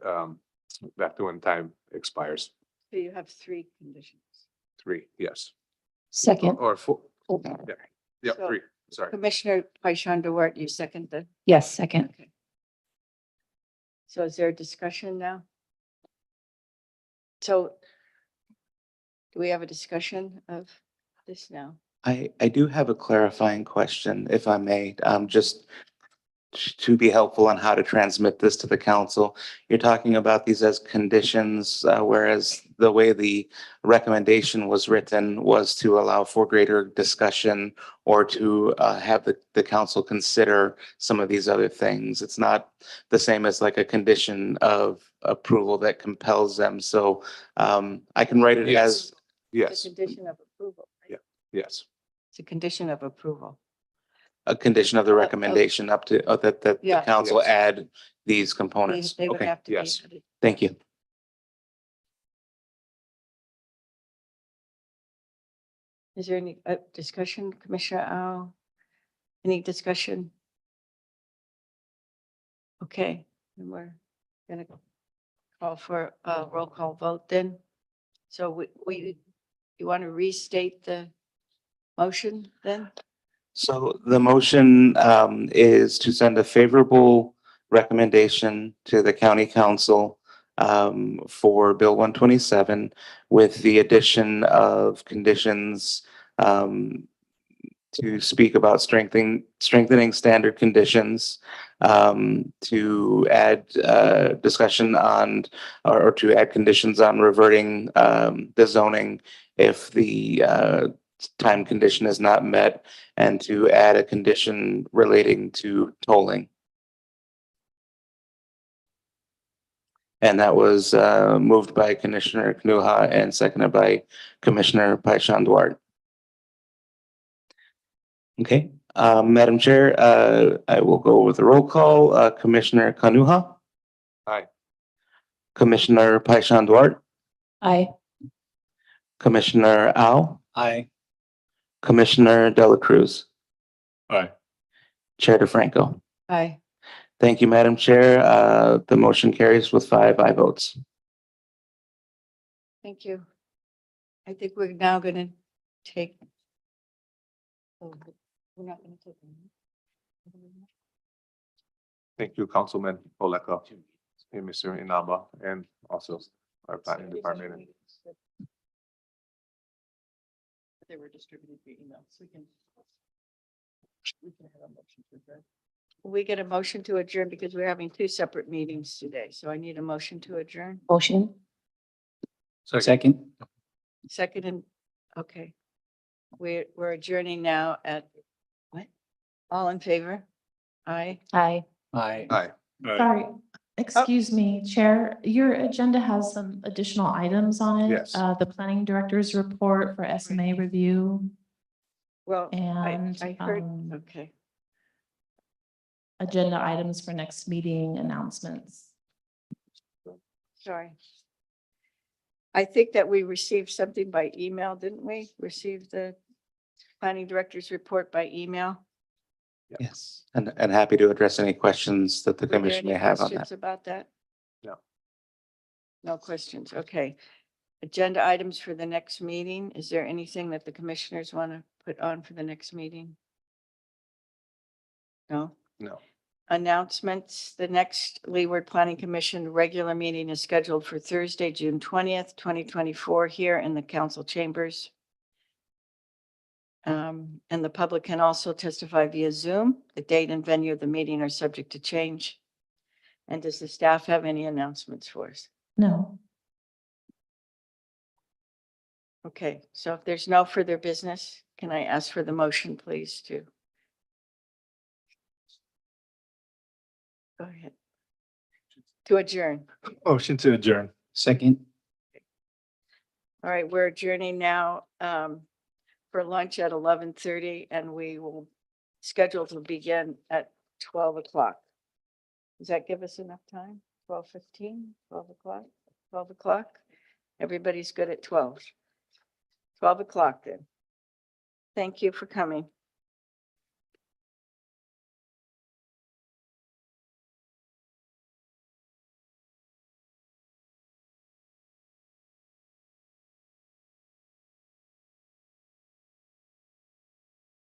when time expires. So you have 3 conditions. 3, yes. Second. Or 4. Oh. Yeah, So- 3, sorry. Commissioner Paishon Duarte, you second the, Yes, second. okay. So is there a discussion now? So do we have a discussion of this now? I do have a clarifying question, if I may, just to be helpful on how to transmit this to the council. You're talking about these as conditions, whereas the way the recommendation was written was to allow for greater discussion or to have the council consider some of these other things. It's not the same as like a condition of approval that compels them. So I can write it as. It's a condition of approval. Right? Yes. It's a condition of approval. A condition of the recommendation up to, that the Yeah. council Yes. add these components. They would Okay, have to be. yes. added. thank you. Is there any discussion, Commissioner Au? Any discussion? Okay, then we're gonna call for a roll call vote then. So you want to restate the motion then? So the motion is to send a favorable recommendation to the county council for Bill 127 with the addition of conditions to speak about strengthening standard conditions, to add discussion on, or to add conditions on reverting the zoning if the time condition is not met, and to add a condition relating to tolling. And that was moved by Commissioner Knuha and seconded by Commissioner Paishan Duarte. Okay, Madam Chair, I will go with the roll call. Commissioner Kanuha. Aye. Commissioner Paishan Duarte. Aye. Commissioner Au. Aye. Commissioner Dela Cruz. Aye. Chair DeFranco. Aye. Thank you, Madam Chair. The motion carries with 5 aye votes. Thank you. I think we're now gonna take. Oh, we're not gonna take. Thank you, Councilman Oleka, and Mr. Inaba, and also our planning department. They were distributed via email, so we can have a motion to adjourn. We get a motion to adjourn because we're having 2 separate meetings today, so I need a motion to adjourn. Motion. Second. Second and, okay. We're adjourning now at, what? All in favor? Aye. Aye. Aye. Aye. Sorry, excuse me, Chair, your agenda has some additional items on it. Yes. The planning director's report for SMA review Well, and I heard, okay. agenda items for next meeting announcements. Sorry. I think that we received something by email, didn't we? Receive the planning director's report by email? Yes, and happy to address any questions that the Were there commission any may have on questions that. about that? No. No questions, okay. Agenda items for the next meeting. Is there anything that the commissioners want to put on for the next meeting? No? No. Announcements. The next Leeward Planning Commission regular meeting is scheduled for Thursday, June 20th, 2024, here in the council chambers. And the public can also testify via Zoom. The date and venue of the meeting are subject to change. And does the staff have any announcements for us? No. Okay, so if there's no further business, can I ask for the motion, please, to go ahead. To adjourn. Motion to adjourn. Second. All right, we're adjourning now for lunch at 11:30, and we will schedule to begin at 12 o'clock. Does that give us enough time? 12:15, 12 o'clock, 12 o'clock? Everybody's good at 12. 12 o'clock then. Thank you for coming.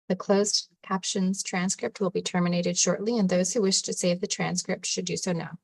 The closed captions transcript will be terminated shortly, and those who wish to save the transcript should do so now.